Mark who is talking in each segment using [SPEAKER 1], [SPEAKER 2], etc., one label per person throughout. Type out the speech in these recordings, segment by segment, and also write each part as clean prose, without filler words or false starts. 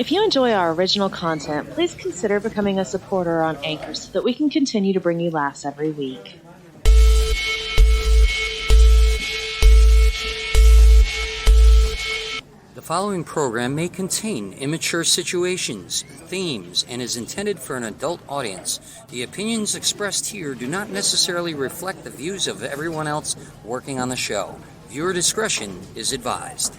[SPEAKER 1] If you enjoy our original content, please consider becoming a supporter on Anchor so that we can continue to bring you laughs every week.
[SPEAKER 2] The following program may contain immature situations, themes, and is intended for an adult audience. The opinions expressed here do not necessarily reflect the views of everyone else working on the show. Viewer discretion is advised.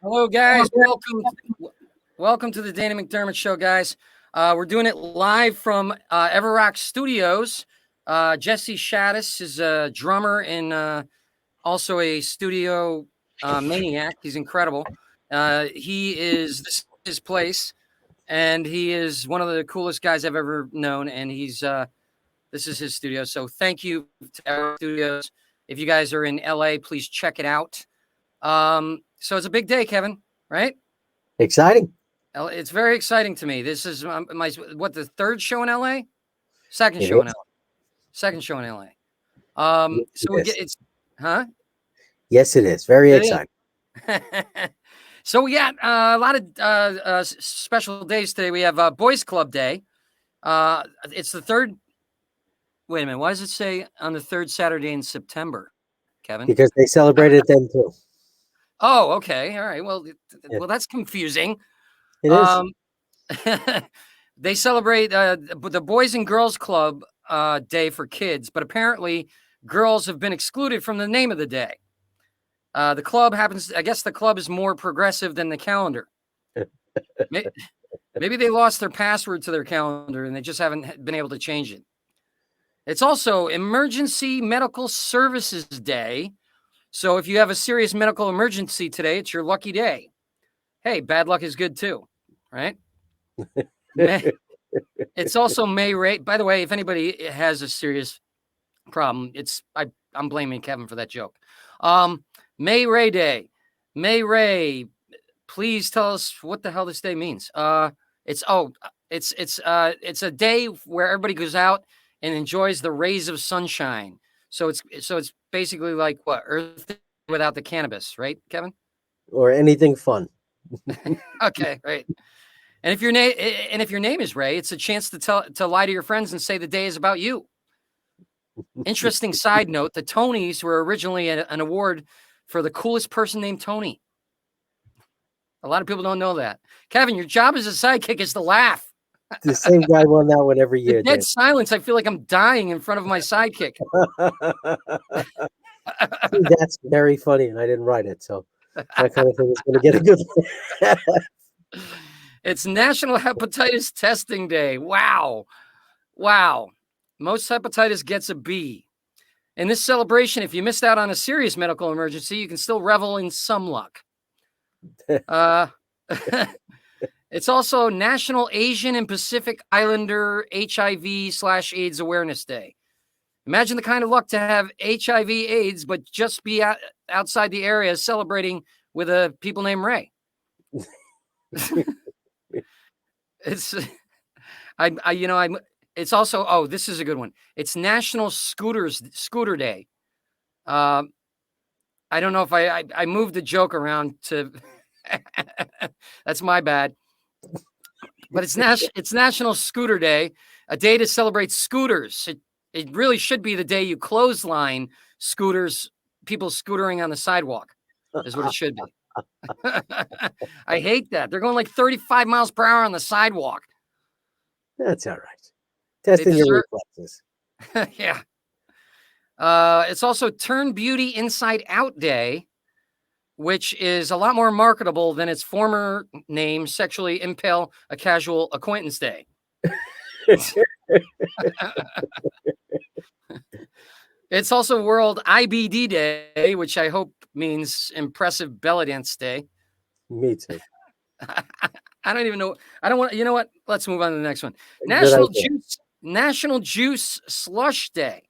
[SPEAKER 2] Hello, guys. Welcome to the Dana McDermott Show, guys. We're doing it live from Everrock Studios. Jesse Shaddis is a drummer and also a studio maniac. He's incredible. This is his place, and he is one of the coolest guys I've ever known. And this is his studio. So thank you to Everrock Studios. If you guys are in LA, please check it out. So it's a big day, Kevin, right?
[SPEAKER 3] Exciting.
[SPEAKER 2] It's very exciting to me. This is the third show in LA? Second
[SPEAKER 3] It
[SPEAKER 2] show in
[SPEAKER 3] is.
[SPEAKER 2] LA. Second show in LA.
[SPEAKER 3] Yes, it is. Very exciting.
[SPEAKER 2] So we got a lot of special days today. We have Boys Club Day. It's the third. Wait a minute. Why does it say on the third Saturday in September, Kevin?
[SPEAKER 3] Because they celebrated them too.
[SPEAKER 2] Oh, okay. All right. Well, that's confusing.
[SPEAKER 3] It is.
[SPEAKER 2] They celebrate the Boys and Girls Club Day for kids, but apparently girls have been excluded from the name of the day. I guess the club is more progressive than the calendar. Maybe they lost their password to their calendar and they just haven't been able to change it. It's also Emergency Medical Services Day. So if you have a serious medical emergency today, it's your lucky day. Hey, bad luck is good too, right? It's also May Ray. By the way, if anybody has a serious problem, I'm blaming Kevin for that joke. May Ray Day. May Ray, please tell us what the hell this day means. It's a day where everybody goes out and enjoys the rays of sunshine. So it's basically like what, Earth without the cannabis, right, Kevin?
[SPEAKER 3] Or anything fun.
[SPEAKER 2] Okay, right. And if your name is Ray, it's a chance to lie to your friends and say the day is about you. Interesting side note: the Tonys were originally an award for the coolest person named Tony. A lot of people don't know that. Kevin, your job as a sidekick is to laugh.
[SPEAKER 3] The same guy won that one every year.
[SPEAKER 2] Dead silence. I feel like I'm dying in front of my sidekick.
[SPEAKER 3] That's very funny, and I didn't write it, so that kind of thing is going to get a good.
[SPEAKER 2] It's National Hepatitis Testing Day. Wow. Most hepatitis gets a B. In this celebration, if you missed out on a serious medical emergency, you can still revel in some luck. It's also National Asian and Pacific Islander HIV/AIDS Awareness Day. Imagine the kind of luck to have HIV/AIDS, but just be outside the area celebrating with a people named Ray. It's also, this is a good one. It's National Scooter Day. I don't know if I moved the joke around to. That's my bad. But it's National Scooter Day, a day to celebrate scooters. It really should be the day you clothesline scooters, people scootering on the sidewalk, is what it should be. I hate that. They're going like 35 miles per hour on the sidewalk.
[SPEAKER 3] That's all right. Testing your reflexes.
[SPEAKER 2] Yeah. It's also Turn Beauty Inside Out Day, which is a lot more marketable than its former name, Sexually Impale a Casual Acquaintance Day. It's also World IBD Day, which I hope means Impressive Belly Dance Day.
[SPEAKER 3] Me too.
[SPEAKER 2] I don't even know. I don't want. You know what? Let's move on to the next one. National Juice Slush Day.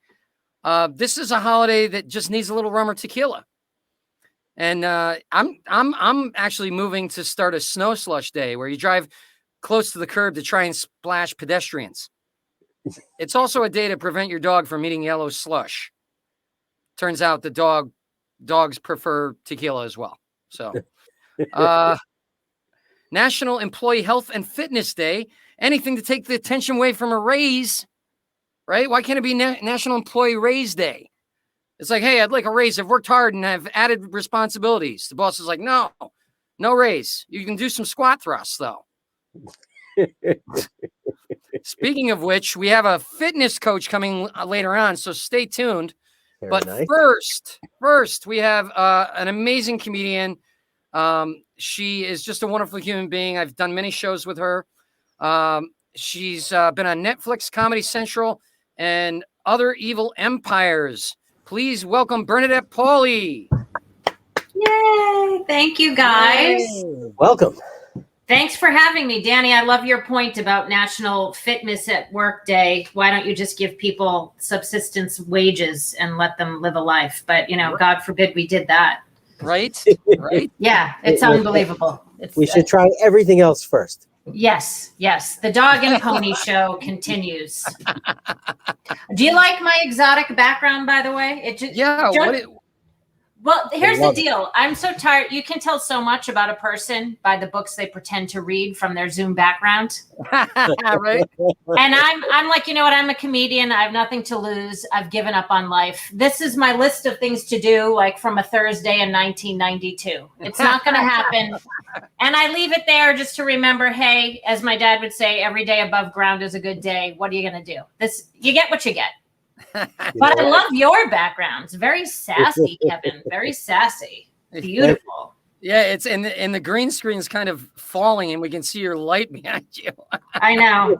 [SPEAKER 2] This is a holiday that just needs a little rum or tequila. And I'm actually moving to start a snow slush day where you drive close to the curb to try and splash pedestrians. It's also a day to prevent your dog from eating yellow slush. Turns out the dogs prefer tequila as well. So, National Employee Health and Fitness Day. Anything to take the attention away from a raise, right? Why can't it be National Employee Raise Day? It's like, hey, I'd like a raise. I've worked hard and have added responsibilities. The boss is like, no raise. You can do some squat thrusts, though. Speaking of which, we have a fitness coach coming later on, so stay tuned. But nice. First, we have an amazing comedian. She is just a wonderful human being. I've done many shows with her. She's been on Netflix, Comedy Central, and other evil empires. Please welcome Bernadette Pauley.
[SPEAKER 4] Yay! Thank you, guys.
[SPEAKER 3] Yay. Welcome.
[SPEAKER 4] Thanks for having me, Danny. I love your point about National Fitness at Work Day. Why don't you just give people subsistence wages and let them live a life? But, God forbid we did that.
[SPEAKER 2] Right? Right?
[SPEAKER 4] Yeah, it's unbelievable.
[SPEAKER 3] We should try everything else first.
[SPEAKER 4] Yes. The dog and pony show continues. Do you like my exotic background, by the way? Well, here's the deal. I'm so tired. You can tell so much about a person by the books they pretend to read from their Zoom background.
[SPEAKER 2] Right?
[SPEAKER 4] And I'm like, you know what? I'm a comedian. I have nothing to lose. I've given up on life. This is my list of things to do, like from a Thursday in 1992. It's not going to happen. And I leave it there just to remember, hey, as my dad would say, every day above ground is a good day. What are you going to do? You get what you get. But I love your backgrounds. Very sassy, Kevin. Very sassy. Beautiful.
[SPEAKER 2] Yeah, it's and the green screen is kind of falling, and we can see your light behind you.
[SPEAKER 4] I know.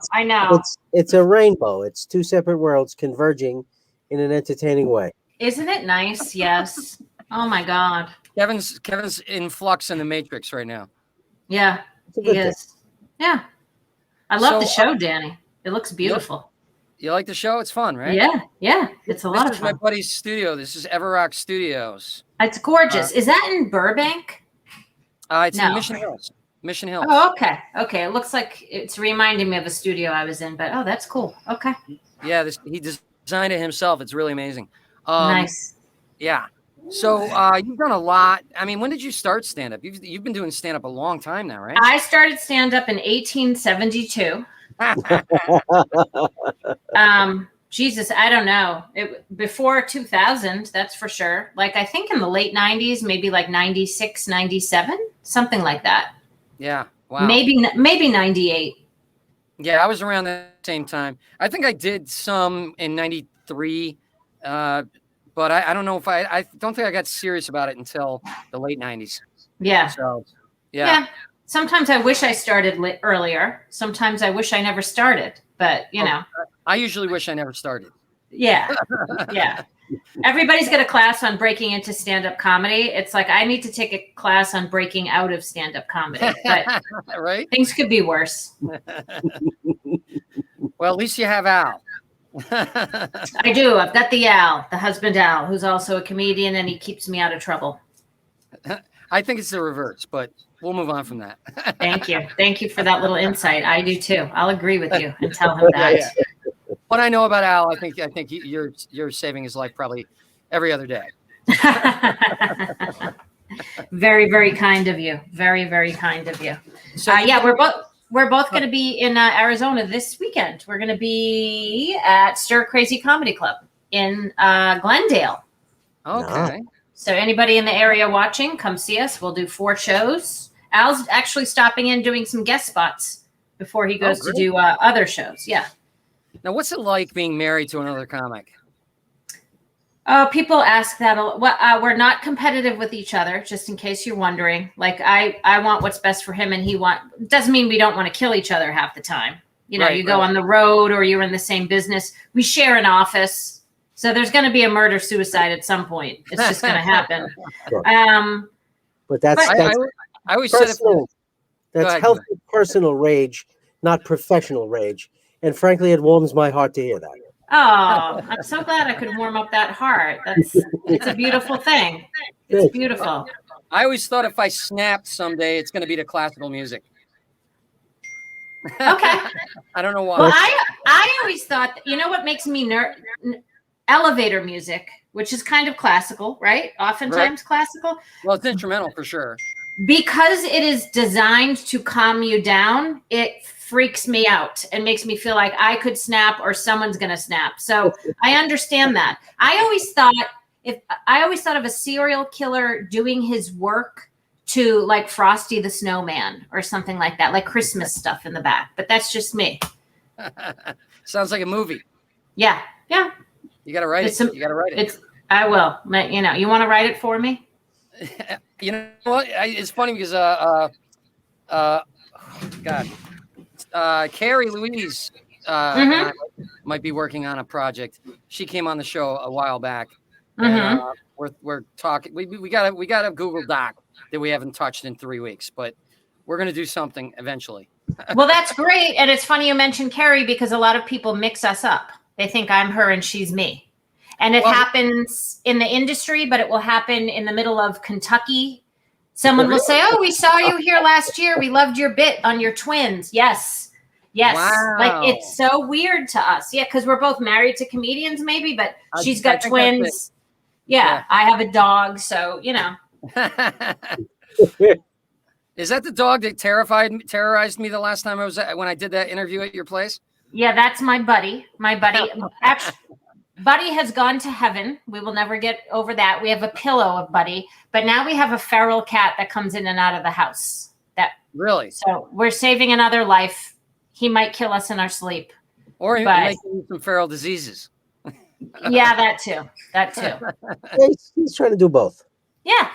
[SPEAKER 3] It's a rainbow. It's two separate worlds converging in an entertaining way.
[SPEAKER 4] Isn't it nice? Yes. Oh my God.
[SPEAKER 2] Kevin's in flux in the Matrix right now.
[SPEAKER 4] Yeah, he is. Yeah. I love the show, Danny. It looks beautiful.
[SPEAKER 2] You like the show? It's fun, right?
[SPEAKER 4] Yeah. It's a lot of fun.
[SPEAKER 2] This is my buddy's studio. This is Everrock Studios.
[SPEAKER 4] It's gorgeous. Is that in Burbank?
[SPEAKER 2] It's in Mission Hills. Mission Hills.
[SPEAKER 4] Oh, okay. It looks like it's reminding me of a studio I was in, but that's cool. Okay.
[SPEAKER 2] Yeah, he designed it himself. It's really amazing.
[SPEAKER 4] Nice.
[SPEAKER 2] Yeah. So you've done a lot. I mean, when did you start stand-up? You've been doing stand-up a long time now, right?
[SPEAKER 4] I started stand-up in 1872. Jesus, I don't know. Before 2000, that's for sure. Like, I think in the late 90s, maybe like 96, 97, something like that.
[SPEAKER 2] Yeah. Wow.
[SPEAKER 4] Maybe 98.
[SPEAKER 2] Yeah, I was around the same time. I think I did some in 93, but I don't know if I don't think I got serious about it until the late 90s.
[SPEAKER 4] Yeah.
[SPEAKER 2] So, yeah.
[SPEAKER 4] Sometimes I wish I started earlier. Sometimes I wish I never started, but
[SPEAKER 2] I usually wish I never started.
[SPEAKER 4] Yeah. Everybody's got a class on breaking into stand-up comedy. It's like, I need to take a class on breaking out of stand-up comedy, but
[SPEAKER 2] right?
[SPEAKER 4] Things could be worse.
[SPEAKER 2] Well, at least you have Al.
[SPEAKER 4] I do. I've got the Al, the husband Al, who's also a comedian, and he keeps me out of trouble.
[SPEAKER 2] I think it's the reverse, but we'll move on from that.
[SPEAKER 4] Thank you for that little insight. I do too. I'll agree with you and tell him that.
[SPEAKER 2] Yeah. What I know about Al, I think you're saving his life probably every other day.
[SPEAKER 4] Very, very kind of you. Very, very kind of you. So we're both going to be in Arizona this weekend. We're going to be at Stir Crazy Comedy Club in Glendale.
[SPEAKER 2] Okay.
[SPEAKER 4] So anybody in the area watching, come see us. We'll do 4 shows. Al's actually stopping in doing some guest spots before he goes to do other shows. Yeah.
[SPEAKER 2] Now, what's it like being married to another comic?
[SPEAKER 4] People ask that a lot. Well, we're not competitive with each other, just in case you're wondering. Like I want what's best for him, and doesn't mean we don't want to kill each other half the time. You know, you go on the road or you're in the same business. We share an office, so there's going to be a murder-suicide at some point. It's just going to happen.
[SPEAKER 3] Sure. But
[SPEAKER 2] I always said
[SPEAKER 3] that's healthy personal rage, not professional rage. And frankly, it warms my heart to hear that.
[SPEAKER 4] Oh, I'm so glad I could warm up that heart. It's a beautiful thing. It's beautiful.
[SPEAKER 2] I always thought if I snapped someday, it's going to be to classical music.
[SPEAKER 4] Okay.
[SPEAKER 2] I don't know why.
[SPEAKER 4] Well, I always thought, you know what makes me elevator music, which is kind of classical, right? Oftentimes classical.
[SPEAKER 2] Well, it's instrumental for sure.
[SPEAKER 4] Because it is designed to calm you down, it freaks me out and makes me feel like I could snap or someone's going to snap. So I understand that. I always thought of a serial killer doing his work to like Frosty the Snowman or something like that, like Christmas stuff in the back. But that's just me.
[SPEAKER 2] Sounds like a movie.
[SPEAKER 4] Yeah.
[SPEAKER 2] You got to write it.
[SPEAKER 4] I will. You know, you want to write it for me?
[SPEAKER 2] You know what? It's funny because Carrie Louise and I might be working on a project. She came on the show a while back. And, we're talking. We got a Google Doc that we haven't touched in 3 weeks, but we're going to do something eventually.
[SPEAKER 4] Well, that's great. And it's funny you mentioned Carrie because a lot of people mix us up. They think I'm her and she's me. And it happens in the industry, but it will happen in the middle of Kentucky. Someone will say, "Oh, we saw you here last year. We loved your bit on your twins." Yes.
[SPEAKER 2] Wow.
[SPEAKER 4] Like it's so weird to us. Yeah, because we're both married to comedians, maybe, but she's got twins. Yeah, I have a dog, so you know.
[SPEAKER 2] Is that the dog that terrorized me the last time when I did that interview at your place?
[SPEAKER 4] Yeah, that's my buddy. Actually, Buddy has gone to heaven. We will never get over that. We have a pillow of Buddy, but now we have a feral cat that comes in and out of the house.
[SPEAKER 2] Really?
[SPEAKER 4] So we're saving another life. He might kill us in our sleep.
[SPEAKER 2] Or he might give you some feral diseases.
[SPEAKER 4] Yeah, that too.
[SPEAKER 3] He's trying to do both.
[SPEAKER 4] Yeah.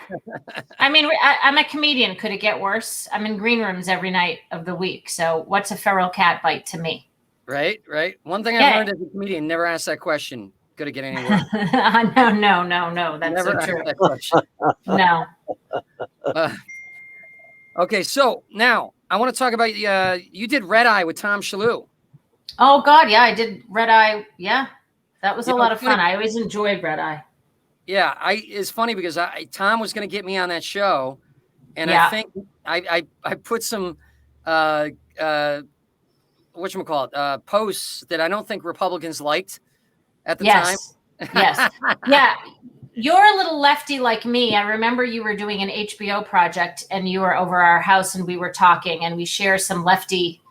[SPEAKER 4] I mean, I'm a comedian. Could it get worse? I'm in green rooms every night of the week. So what's a feral cat bite to me?
[SPEAKER 2] Right. One thing I learned as a comedian, never ask that question. Could it get any worse?
[SPEAKER 4] No. That's
[SPEAKER 2] never
[SPEAKER 4] so true.
[SPEAKER 2] that question.
[SPEAKER 4] No.
[SPEAKER 2] Okay, so now I want to talk about you did Red Eye with Tom Shalhoub.
[SPEAKER 4] Oh God, yeah, I did Red Eye. Yeah, that was a lot of fun. I always enjoyed Red Eye.
[SPEAKER 2] Yeah, it's funny because Tom was going to get me on that show, and I think I put some whatchamacallit, posts that I don't think Republicans liked at the time.
[SPEAKER 4] Yes. Yeah. You're a little lefty like me. I remember you were doing an HBO project and you were over our house and we were talking and we share some lefty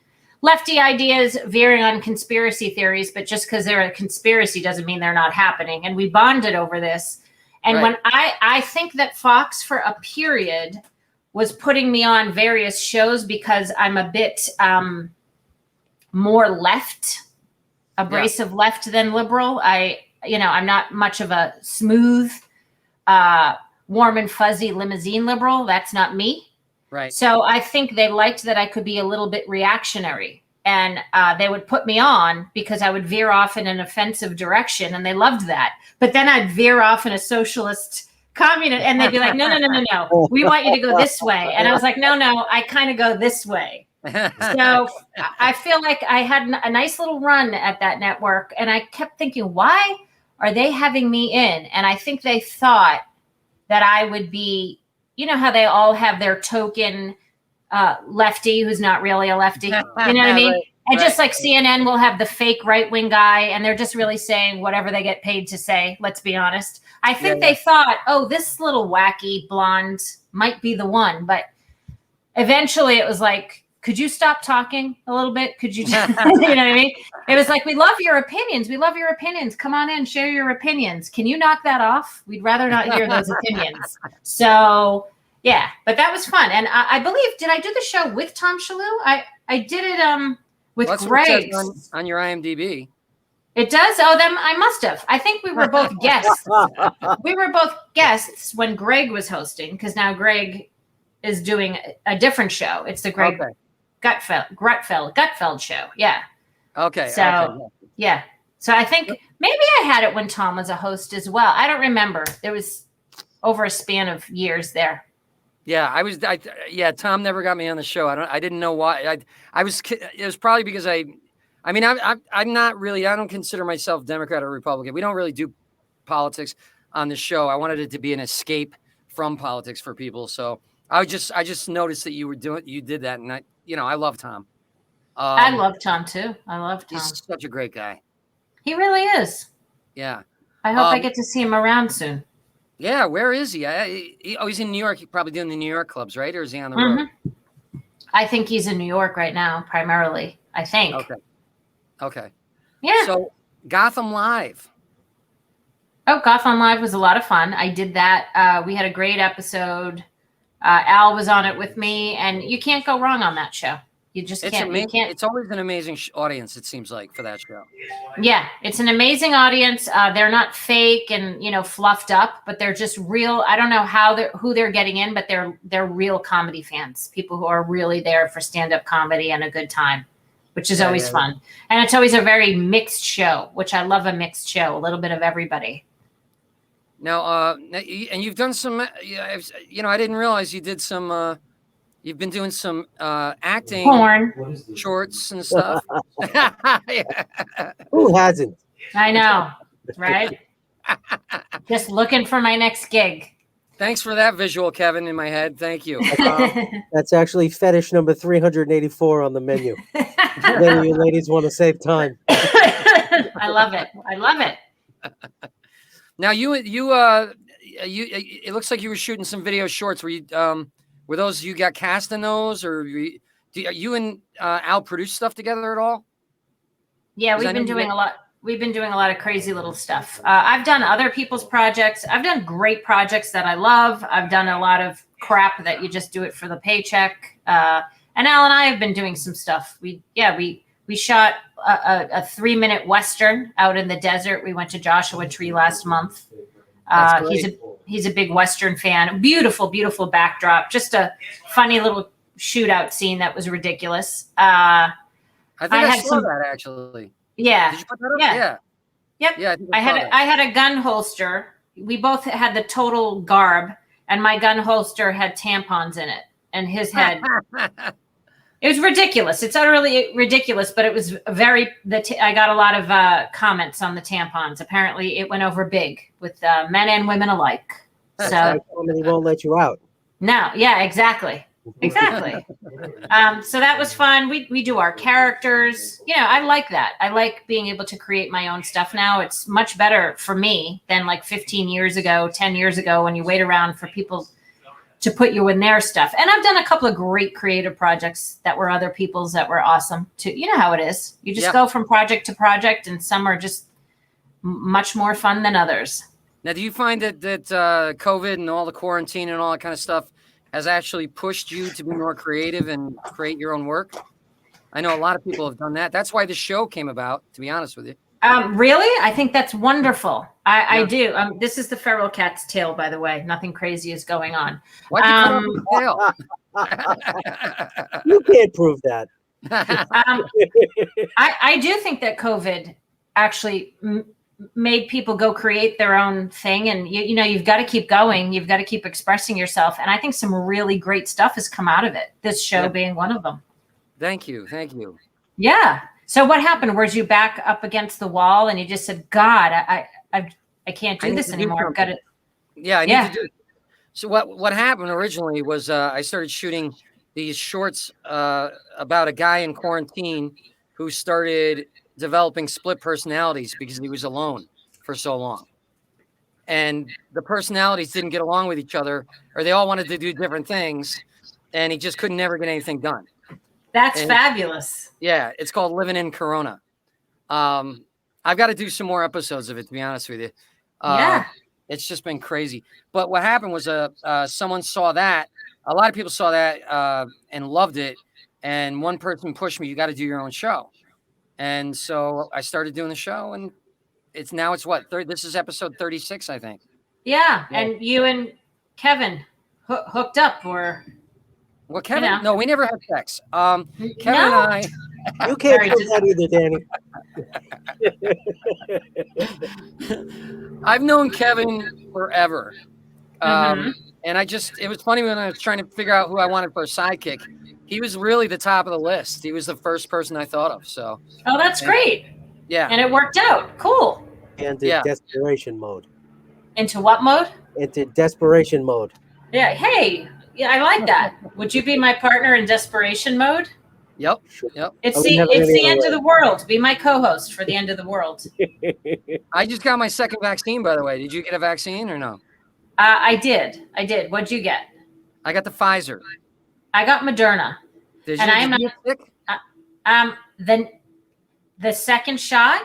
[SPEAKER 4] ideas veering on conspiracy theories, but just because they're a conspiracy doesn't mean they're not happening. And we bonded over this. And when I think that Fox for a period was putting me on various shows because I'm a bit more left, abrasive left than liberal. I'm not much of a smooth, warm and fuzzy limousine liberal. That's not me.
[SPEAKER 2] Right.
[SPEAKER 4] So I think they liked that I could be a little bit reactionary and they would put me on because I would veer off in an offensive direction and they loved that. But then I'd veer off in a socialist communist and they'd be like, no. We want you to go this way. And I was like, no, I kind of go this way. So I feel like I had a nice little run at that network and I kept thinking, why are they having me in? And I think they thought that I would be, you know how they all have their token lefty who's not really a lefty, you know what I mean? And just like CNN will have the fake right-wing guy and they're just really saying whatever they get paid to say, let's be honest. I think they thought, oh, this little wacky blonde might be the one. But eventually it was like, could you stop talking a little bit? Could you, you know what I mean? It was like, we love your opinions. We love your opinions. Come on in, share your opinions. Can you knock that off? We'd rather not hear those opinions. So, yeah, but that was fun. And I believe, did I do the show with Tom Shalhoub? I did it with Greg.
[SPEAKER 2] On your IMDb.
[SPEAKER 4] It does? Oh, then I must have. I think we were both guests. We were both guests when Greg was hosting, because now Greg is doing a different show. It's the Greg Gutfeld show. Yeah.
[SPEAKER 2] Okay.
[SPEAKER 4] So,
[SPEAKER 2] okay.
[SPEAKER 4] yeah. So I think maybe I had it when Tom was a host as well. I don't remember. There was over a span of years there.
[SPEAKER 2] Yeah, Tom never got me on the show. I didn't know why. It was probably because I'm not really, I don't consider myself Democrat or Republican. We don't really do politics on the show. I wanted it to be an escape from politics for people. So I just noticed that you did that. And I love Tom.
[SPEAKER 4] I love Tom too. I love Tom.
[SPEAKER 2] He's such a great guy.
[SPEAKER 4] He really is.
[SPEAKER 2] Yeah.
[SPEAKER 4] I hope I get to see him around soon.
[SPEAKER 2] Yeah. Where is he? He's in New York. He's probably doing the New York clubs, right? Or is he on the road?
[SPEAKER 4] I think he's in New York right now, primarily. I think.
[SPEAKER 2] Okay.
[SPEAKER 4] Yeah.
[SPEAKER 2] So Gotham Live.
[SPEAKER 4] Oh, Gotham Live was a lot of fun. I did that. We had a great episode. Al was on it with me, and you can't go wrong on that show. You just can't. You can't.
[SPEAKER 2] It's always an amazing audience, it seems like, for that show.
[SPEAKER 4] Yeah, it's an amazing audience. They're not fake and fluffed up, but they're just real. I don't know who they're getting in, but they're real comedy fans. People who are really there for stand-up comedy and a good time, which is always fun. And it's always a very mixed show, which I love. A mixed show, a little bit of everybody.
[SPEAKER 2] Now, and you've done some. I didn't realize you did some. You've been doing some acting,
[SPEAKER 4] porn,
[SPEAKER 2] shorts and stuff.
[SPEAKER 3] Who hasn't?
[SPEAKER 4] I know, right? Just looking for my next gig.
[SPEAKER 2] Thanks for that visual, Kevin, in my head. Thank you.
[SPEAKER 3] That's actually fetish number 384 on the menu. Then you ladies want to save time.
[SPEAKER 4] I love it. I love it.
[SPEAKER 2] Now it looks like you were shooting some video shorts. Were those you got cast in those, or you and Al produce stuff together at all?
[SPEAKER 4] Yeah, we've been doing a lot. We've been doing a lot of crazy little stuff. I've done other people's projects. I've done great projects that I love. I've done a lot of crap that you just do it for the paycheck. And Al and I have been doing some stuff. We shot a 3-minute Western out in the desert. We went to Joshua Tree last month. He's a big Western fan. Beautiful, beautiful backdrop. Just a funny little shootout scene that was ridiculous.
[SPEAKER 2] I think I saw that actually.
[SPEAKER 4] Yeah.
[SPEAKER 2] Did you put that up?
[SPEAKER 4] Yeah. Yep.
[SPEAKER 2] Yeah.
[SPEAKER 4] I had a gun holster. We both had the total garb, and my gun holster had tampons in it, and his had. It was ridiculous. It's utterly ridiculous, but it was I got a lot of comments on the tampons. Apparently, it went over big with men and women alike. So
[SPEAKER 3] Comedy won't let you out.
[SPEAKER 4] No, yeah, exactly. So that was fun. We do our characters. I like that. I like being able to create my own stuff now. It's much better for me than like 15 years ago, 10 years ago, when you wait around for people to put you in their stuff. And I've done a couple of great creative projects that were other people's that were awesome too. You know how it is. You just go from project to project, and some are just much more fun than others.
[SPEAKER 2] Now, do you find that COVID and all the quarantine and all that kind of stuff has actually pushed you to be more creative and create your own work? I know a lot of people have done that. That's why the show came about, to be honest with you.
[SPEAKER 4] Really? I think that's wonderful. I do. This is the feral cat's tail, by the way. Nothing crazy is going on.
[SPEAKER 2] Why'd you cut off the tail?
[SPEAKER 3] You can't prove that.
[SPEAKER 4] I do think that COVID actually made people go create their own thing, and you've got to keep going. You've got to keep expressing yourself, and I think some really great stuff has come out of it. This show being one of them.
[SPEAKER 2] Thank you.
[SPEAKER 4] Yeah. So what happened? Were you back up against the wall and you just said, God, I can't do this anymore. I've got to.
[SPEAKER 2] Yeah, I need to do it. So what happened originally was I started shooting these shorts about a guy in quarantine who started developing split personalities because he was alone for so long. And the personalities didn't get along with each other, or they all wanted to do different things, and he just couldn't never get anything done.
[SPEAKER 4] That's fabulous.
[SPEAKER 2] Yeah, it's called Living in Corona. I've got to do some more episodes of it, to be honest with you. It's just been crazy. But what happened was someone saw that. A lot of people saw that and loved it. And one person pushed me, you got to do your own show. And so I started doing the show, and it's what? This is episode 36, I think.
[SPEAKER 4] Yeah.
[SPEAKER 2] Yeah.
[SPEAKER 4] And you and Kevin hooked up, or
[SPEAKER 2] Well, Kevin,
[SPEAKER 4] you know.
[SPEAKER 2] no, we never had sex. Kevin
[SPEAKER 4] No?
[SPEAKER 2] and I,
[SPEAKER 3] You can't
[SPEAKER 4] Very
[SPEAKER 3] prove that either, Danny.
[SPEAKER 2] I've known Kevin forever.
[SPEAKER 4] Mhm.
[SPEAKER 2] And it was funny when I was trying to figure out who I wanted for a sidekick. He was really the top of the list. He was the first person I thought of. So,
[SPEAKER 4] Oh, that's great.
[SPEAKER 2] yeah.
[SPEAKER 4] And it worked out. Cool.
[SPEAKER 3] Into
[SPEAKER 2] Yeah.
[SPEAKER 3] desperation mode.
[SPEAKER 4] Into what mode?
[SPEAKER 3] Into desperation mode.
[SPEAKER 4] Yeah. Hey, yeah, I like that. Would you be my partner in desperation mode?
[SPEAKER 2] Yep.
[SPEAKER 4] It's
[SPEAKER 3] I would
[SPEAKER 4] the
[SPEAKER 3] never
[SPEAKER 4] it's
[SPEAKER 3] any
[SPEAKER 4] the
[SPEAKER 3] other
[SPEAKER 4] end
[SPEAKER 3] way.
[SPEAKER 4] of the world. Be my co-host for the end of the world.
[SPEAKER 2] I just got my second vaccine, by the way. Did you get a vaccine or no?
[SPEAKER 4] I did. What'd you get?
[SPEAKER 2] I got the Pfizer.
[SPEAKER 4] I got Moderna.
[SPEAKER 2] Did
[SPEAKER 4] And
[SPEAKER 2] you,
[SPEAKER 4] I am
[SPEAKER 2] did you get sick?
[SPEAKER 4] The second shot.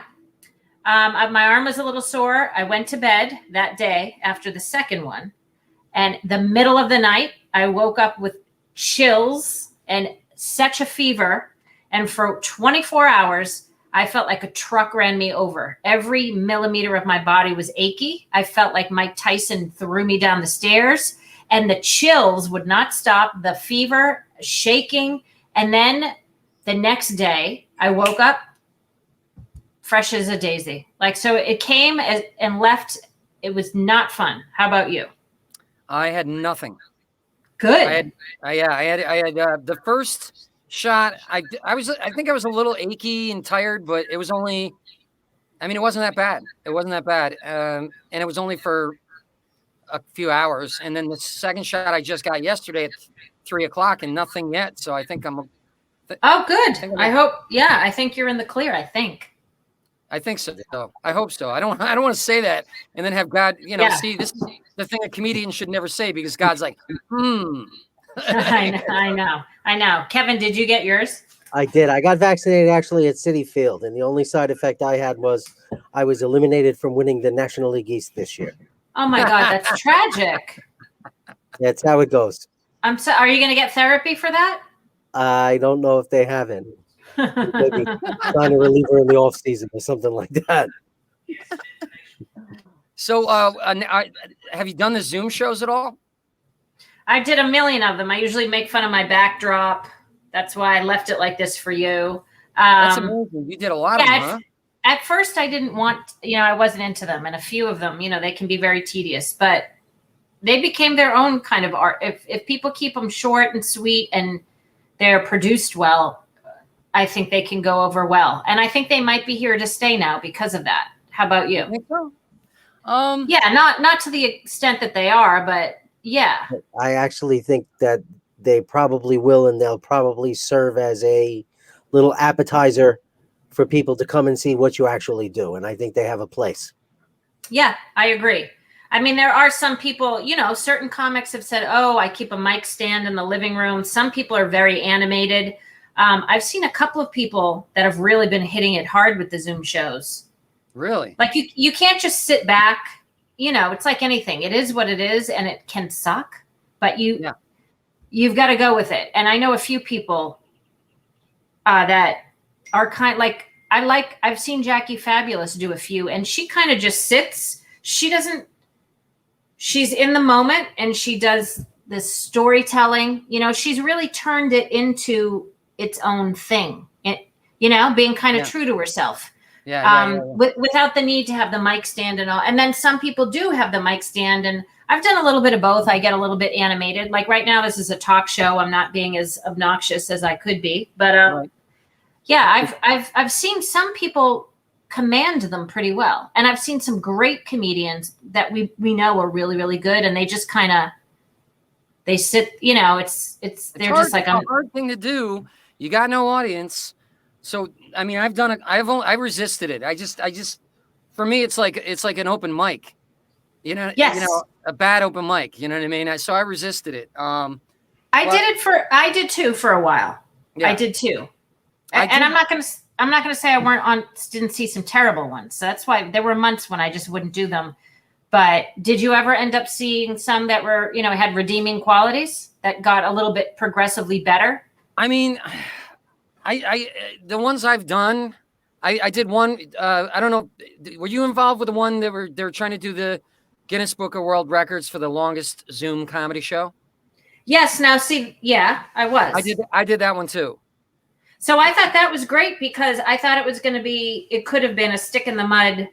[SPEAKER 4] My arm was a little sore. I went to bed that day after the second one, and the middle of the night, I woke up with chills and such a fever. And for 24 hours, I felt like a truck ran me over. Every millimeter of my body was achy. I felt like Mike Tyson threw me down the stairs, and the chills would not stop. The fever, shaking. And then the next day, I woke up fresh as a daisy. Like, so it came and left. It was not fun. How about you?
[SPEAKER 2] I had nothing.
[SPEAKER 4] Good.
[SPEAKER 2] I had the first shot. I think I was a little achy and tired, but it was only, I mean, it wasn't that bad. And it was only for a few hours. And then the second shot I just got yesterday at 3:00 and nothing yet. So I think I'm.
[SPEAKER 4] Oh, good. I hope. Yeah, I think you're in the clear. I think
[SPEAKER 2] so. I hope so. I don't want to say that and then have God,
[SPEAKER 4] Yeah.
[SPEAKER 2] see, this is the thing a comedian should never say, because God's like,
[SPEAKER 4] I know. Kevin, did you get yours?
[SPEAKER 3] I did. I got vaccinated actually at Citi Field, and the only side effect I had was I was eliminated from winning the National League East this year.
[SPEAKER 4] Oh my God, that's tragic.
[SPEAKER 3] That's how it goes.
[SPEAKER 4] I'm so. Are you going to get therapy for that?
[SPEAKER 3] I don't know if they have it. Maybe trying to relieve her in the off season or something like that.
[SPEAKER 2] So, have you done the Zoom shows at all?
[SPEAKER 4] I did a million of them. I usually make fun of my backdrop. That's why I left it like this for you.
[SPEAKER 2] That's amazing. You did a lot of them, huh?
[SPEAKER 4] At first, I didn't want, I wasn't into them. And a few of them, they can be very tedious, but they became their own kind of art. If people keep them short and sweet and they're produced well, I think they can go over well. And I think they might be here to stay now because of that. How about you?
[SPEAKER 2] I think so.
[SPEAKER 4] Yeah, not to the extent that they are, but yeah.
[SPEAKER 3] I actually think that they probably will, and they'll probably serve as a little appetizer for people to come and see what you actually do. And I think they have a place.
[SPEAKER 4] Yeah, I agree. I mean, there are some people, certain comics have said, oh, I keep a mic stand in the living room. Some people are very animated. I've seen a couple of people that have really been hitting it hard with the Zoom shows.
[SPEAKER 2] Really?
[SPEAKER 4] Like you can't just sit back. It's like anything. It is what it is, and it can suck, but you've got to go with it. And I know a few people that are I've seen Jackie Fabulous do a few, and she kind of just sits. She's in the moment, and she does this storytelling. She's really turned it into its own thing. Being kind of true to herself. Without the need to have the mic stand and all. And then some people do have the mic stand, and I've done a little bit of both. I get a little bit animated. Like right now, this is a talk show. I'm not being as obnoxious as I could be, but I've seen some people command them pretty well, and I've seen some great comedians that we know are really, really good, and they just they sit. They're just like
[SPEAKER 2] a hard thing to do. You got no audience. So, I mean, I've done it. I resisted it. I just, for me, it's like an open mic,
[SPEAKER 4] Yes.
[SPEAKER 2] A bad open mic, you know what I mean? So I resisted it. I
[SPEAKER 4] did too for a while.
[SPEAKER 2] Yeah.
[SPEAKER 4] I did too. And I'm not going to say didn't see some terrible ones. So that's why there were months when I just wouldn't do them. But did you ever end up seeing some that were, had redeeming qualities that got a little bit progressively better?
[SPEAKER 2] I mean, the ones I've done, I did one. I don't know. Were you involved with the one that they were trying to do the Guinness Book of World Records for the longest Zoom comedy show?
[SPEAKER 4] Yes. Now, see, yeah, I was.
[SPEAKER 2] I did that one too.
[SPEAKER 4] So I thought that was great because I thought it was going to be. It could have been a stick in the mud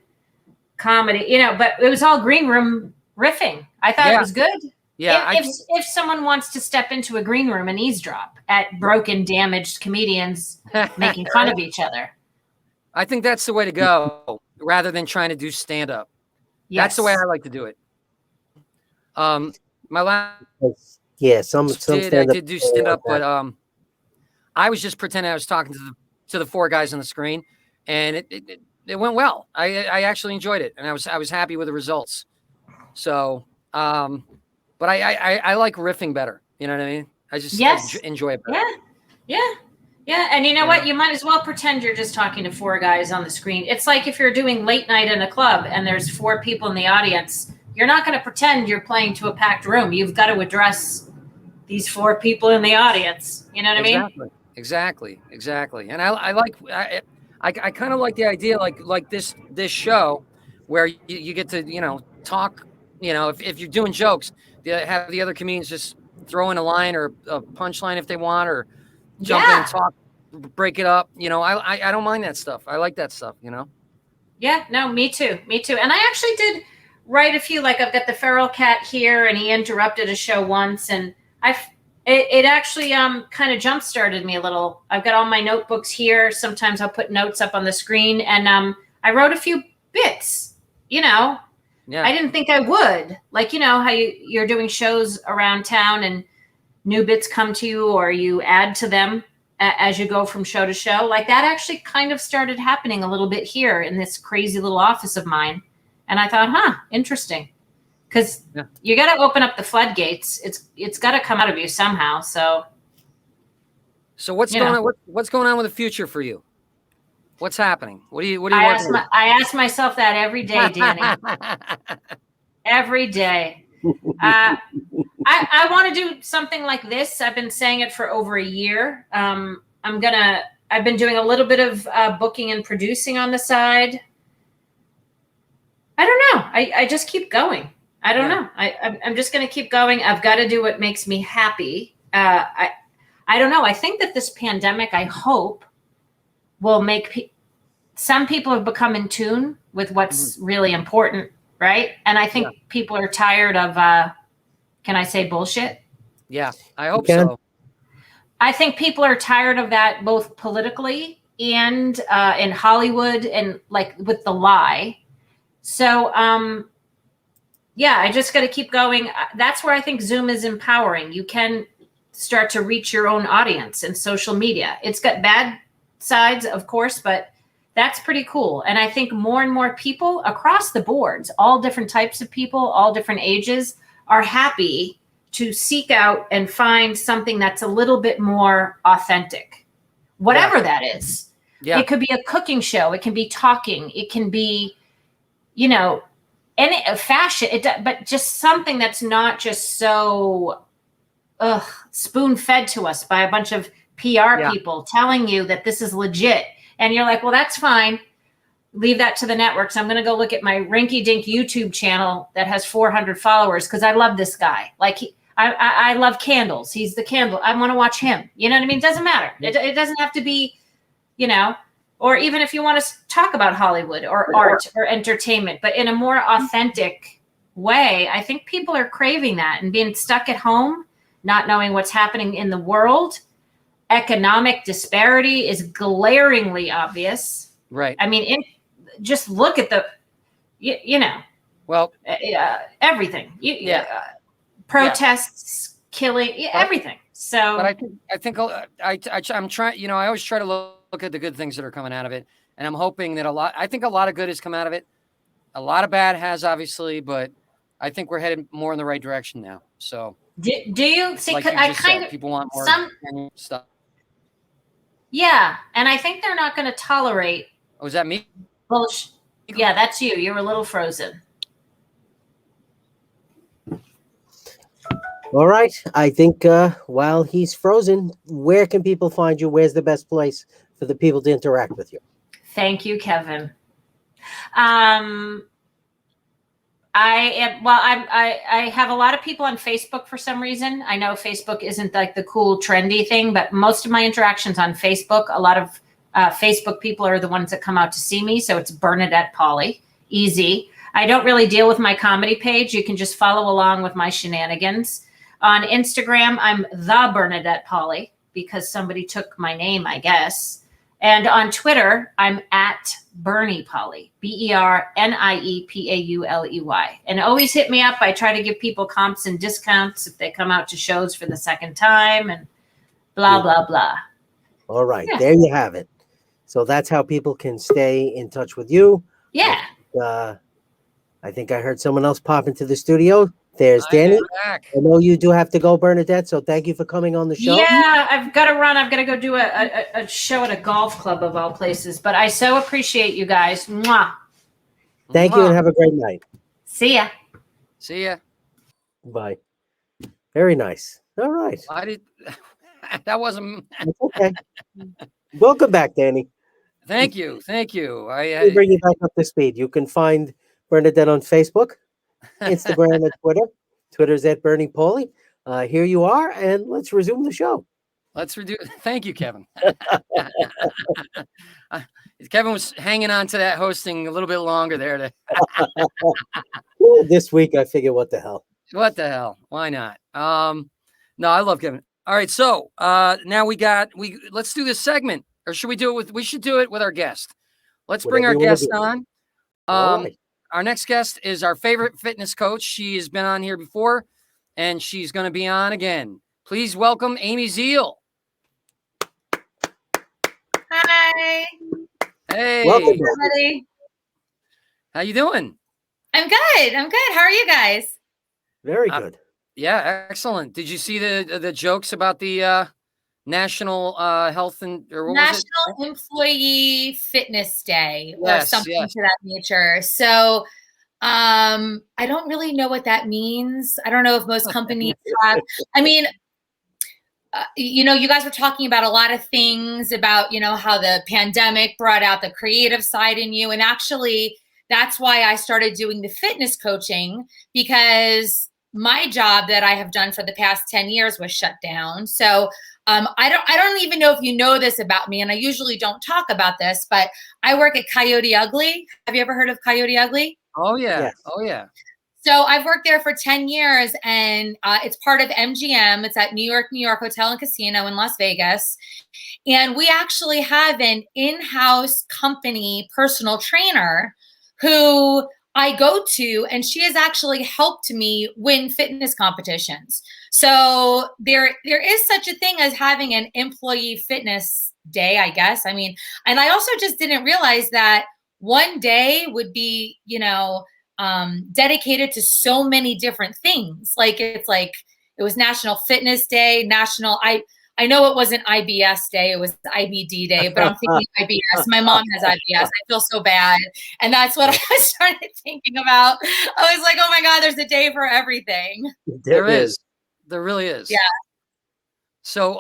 [SPEAKER 4] comedy, but it was all green room riffing. I thought it was good.
[SPEAKER 2] Yeah.
[SPEAKER 4] If someone wants to step into a green room and eavesdrop at broken, damaged comedians making fun of each other.
[SPEAKER 2] I think that's the way to go rather than trying to do stand up.
[SPEAKER 4] Yes.
[SPEAKER 2] That's the way I like to do it. My last
[SPEAKER 3] some
[SPEAKER 2] I did do stand up, but I was just pretending I was talking to the four guys on the screen, and it went well. I actually enjoyed it, and I was happy with the results. So, but I like riffing better. You know what I mean? I just enjoy it better.
[SPEAKER 4] Yeah. And you know what? You might as well pretend you're just talking to four guys on the screen. It's like if you're doing late night in a club and there's four people in the audience, you're not going to pretend you're playing to a packed room. You've got to address these four people in the audience. You know what I mean?
[SPEAKER 2] Exactly. And I kind of like the idea, like this show where you get to, talk, if you're doing jokes, have the other comedians just throw in a line or a punchline if they want, or jump in and talk, break it up. I don't mind that stuff. I like that stuff,
[SPEAKER 4] Yeah, no, me too. And I actually did write a few, like I've got the feral cat here and he interrupted a show once, and it actually kind of jump started me a little. I've got all my notebooks here. Sometimes I'll put notes up on the screen, and I wrote a few bits, Yeah. I didn't think I would. Like, how you're doing shows around town and new bits come to you or you add to them as you go from show to show. Like that actually kind of started happening a little bit here in this crazy little office of mine. And I thought, interesting. Because you got to open up the floodgates. It's got to come out of you somehow. So
[SPEAKER 2] what's going on? What's going on with the future for you? What's happening? What are you working on?
[SPEAKER 4] I ask myself that every day, Danny. Every day. I want to do something like this. I've been saying it for over a year. I've been doing a little bit of booking and producing on the side. I don't know. I just keep going. I don't know. I'm just going to keep going. I've got to do what makes me happy. I don't know. I think that this pandemic, I hope, will make some people have become in tune with what's really important, right? And I think people are tired of, can I say bullshit?
[SPEAKER 2] Yeah, I hope so.
[SPEAKER 4] I think people are tired of that, both politically and in Hollywood and like with the lie. So, I just got to keep going. That's where I think Zoom is empowering. You can start to reach your own audience in social media. It's got bad sides, of course, but that's pretty cool. And I think more and more people across the boards, all different types of people, all different ages, are happy to seek out and find something that's a little bit more authentic, whatever that is. Yeah. It could be a cooking show. It can be talking. It can be, any fashion, but just something that's not just so spoon-fed to us by a bunch of PR people telling you that this is legit. And you're like, well, that's fine. Leave that to the networks. I'm going to go look at my rinky-dink YouTube channel that has 400 followers because I love this guy. Like, I love candles. He's the candle. I want to watch him. You know what I mean? It doesn't matter. It doesn't have to be, or even if you want to talk about Hollywood or art or entertainment, but in a more authentic way. I think people are craving that, and being stuck at home, not knowing what's happening in the world. Economic disparity is glaringly obvious.
[SPEAKER 2] Right.
[SPEAKER 4] I mean, just look at the, everything. Protests, killing, everything. So,
[SPEAKER 2] but I think I'm trying. I always try to look at the good things that are coming out of it, and I'm hoping that I think a lot of good has come out of it. A lot of bad has, obviously, but I think we're headed more in the right direction now. So,
[SPEAKER 4] do you see?
[SPEAKER 2] Like I kind of people want more stuff.
[SPEAKER 4] Yeah, and I think they're not going to tolerate.
[SPEAKER 2] Oh, is that me?
[SPEAKER 4] Bullshit. Yeah, that's you. You're a little frozen.
[SPEAKER 3] All right. I think while he's frozen, where can people find you? Where's the best place for the people to interact with you?
[SPEAKER 4] Thank you, Kevin. I have a lot of people on Facebook for some reason. I know Facebook isn't like the cool trendy thing, but most of my interactions on Facebook, a lot of Facebook people are the ones that come out to see me. So it's Bernadette Pauley, easy. I don't really deal with my comedy page. You can just follow along with my shenanigans. On Instagram, I'm the Bernadette Pauley because somebody took my name, I guess. And on Twitter, I'm at Bernie Pauley, BerniePauley. And always hit me up. I try to give people comps and discounts if they come out to shows for the second time and blah, blah, blah.
[SPEAKER 3] All right. Yeah. There you have it. So that's how people can stay in touch with you.
[SPEAKER 4] Yeah.
[SPEAKER 3] I think I heard someone else pop into the studio. There's Danny. I know you do have to go, Bernadette, so thank you for coming on the show.
[SPEAKER 4] Yeah, I've got to run. I've got to go do a show at a golf club of all places. But I so appreciate you guys. Mwah.
[SPEAKER 3] Thank you and have a great night.
[SPEAKER 4] See ya.
[SPEAKER 2] See ya.
[SPEAKER 3] Bye. Very nice. All right.
[SPEAKER 2] That wasn't...
[SPEAKER 3] That's okay. Welcome back, Danny.
[SPEAKER 2] Thank you. Thank you.
[SPEAKER 3] We'll bring you back up to speed. You can find Bernadette on Facebook, Instagram, and Twitter. Twitter's at Bernie Pauley. Here you are, and let's resume the show.
[SPEAKER 2] Thank you, Kevin. Kevin was hanging on to that hosting a little bit longer there.
[SPEAKER 3] This week, I figure, what the hell?
[SPEAKER 2] What the hell? Why not? No, I love Kevin. All right, so now let's do this segment, or should we do it we should do it with our guest. Let's bring our guest on. Right. Our next guest is our favorite fitness coach. She has been on here before, and she's going to be on again. Please welcome Amy Zeal.
[SPEAKER 5] Hi.
[SPEAKER 2] Hey.
[SPEAKER 3] Welcome,
[SPEAKER 5] everybody.
[SPEAKER 2] How you doing?
[SPEAKER 5] I'm good. How are you guys?
[SPEAKER 3] Very good.
[SPEAKER 2] Yeah, excellent. Did you see the jokes about the National Health and
[SPEAKER 5] National Employee Fitness Day or something to that nature? So I don't really know what that means. I don't know if most companies have. I mean, you guys were talking about a lot of things about, how the pandemic brought out the creative side in you. And actually, that's why I started doing the fitness coaching, because my job that I have done for the past 10 years was shut down. So I don't even know if you know this about me, and I usually don't talk about this, but I work at Coyote Ugly. Have you ever heard of Coyote Ugly?
[SPEAKER 2] Oh, yeah.
[SPEAKER 3] Yes.
[SPEAKER 2] Oh, yeah.
[SPEAKER 5] So I've worked there for 10 years, and it's part of MGM. It's at New York Hotel and Casino in Las Vegas. And we actually have an in-house company personal trainer who I go to, and she has actually helped me win fitness competitions. So there is such a thing as having an employee fitness day, I guess. I mean, and I also just didn't realize that one day would be, dedicated to so many different things. It was National Fitness Day, I know it wasn't IBS Day, it was IBD Day, but I'm thinking IBS. My mom has IBS. I feel so bad. And that's what I started thinking about. I was like, oh my God, there's a day for everything.
[SPEAKER 2] There is. There really is.
[SPEAKER 5] Yeah.
[SPEAKER 2] So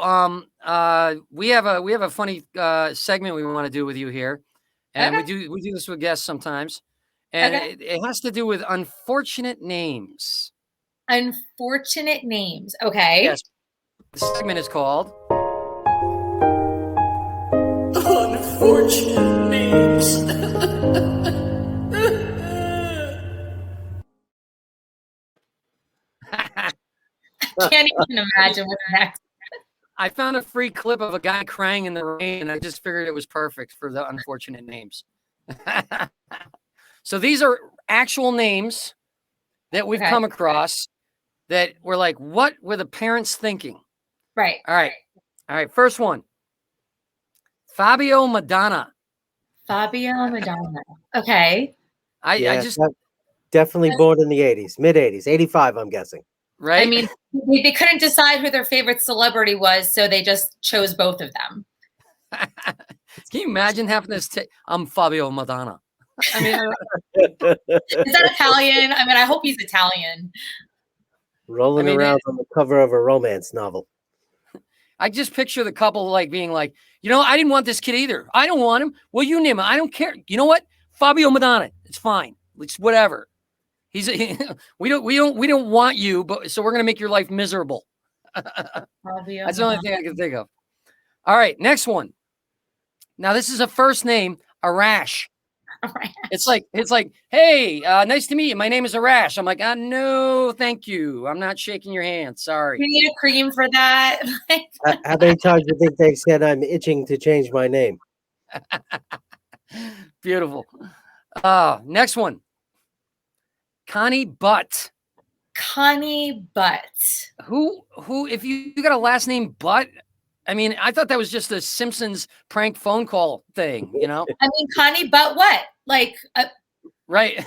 [SPEAKER 2] we have a funny segment we want to do with you here. And we do this with guests sometimes. And it has to do with unfortunate names.
[SPEAKER 5] Unfortunate names. Okay.
[SPEAKER 2] Yes. The segment is called
[SPEAKER 6] Unfortunate Names.
[SPEAKER 5] Can't even imagine what's next.
[SPEAKER 2] I found a free clip of a guy crying in the rain, and I just figured it was perfect for the unfortunate names. So these are actual names that we've come across that we're like, what were the parents thinking?
[SPEAKER 5] Right.
[SPEAKER 2] All right. First one. Fabio Madonna.
[SPEAKER 5] Fabio Madonna. Okay.
[SPEAKER 2] I just
[SPEAKER 3] definitely born in the 80s, mid 80s, 85, I'm guessing.
[SPEAKER 2] Right.
[SPEAKER 5] I mean, they couldn't decide who their favorite celebrity was, so they just chose both of them.
[SPEAKER 2] Can you imagine having this? I'm Fabio Madonna. I mean,
[SPEAKER 5] is that Italian? I mean, I hope he's Italian.
[SPEAKER 3] Rolling around on the cover of a romance novel.
[SPEAKER 2] I just picture the couple like being like, I didn't want this kid either. I don't want him. Well, you name him. I don't care. You know what? Fabio Madonna. It's fine. It's whatever. We don't want you, but so we're gonna make your life miserable. That's the only thing I can think of. All right, next one. Now this is a first name, Arash. It's like, hey, nice to meet you. My name is Arash. I'm like, no, thank you. I'm not shaking your hand. Sorry.
[SPEAKER 5] You need a cream for that.
[SPEAKER 3] How many times do you think they said I'm itching to change my name?
[SPEAKER 2] Beautiful. Next one. Connie Butt.
[SPEAKER 5] Connie Butt.
[SPEAKER 2] Who, if you got a last name Butt, I mean, I thought that was just a Simpsons prank phone call thing,
[SPEAKER 5] I mean, Connie Butt what? Like,
[SPEAKER 2] right.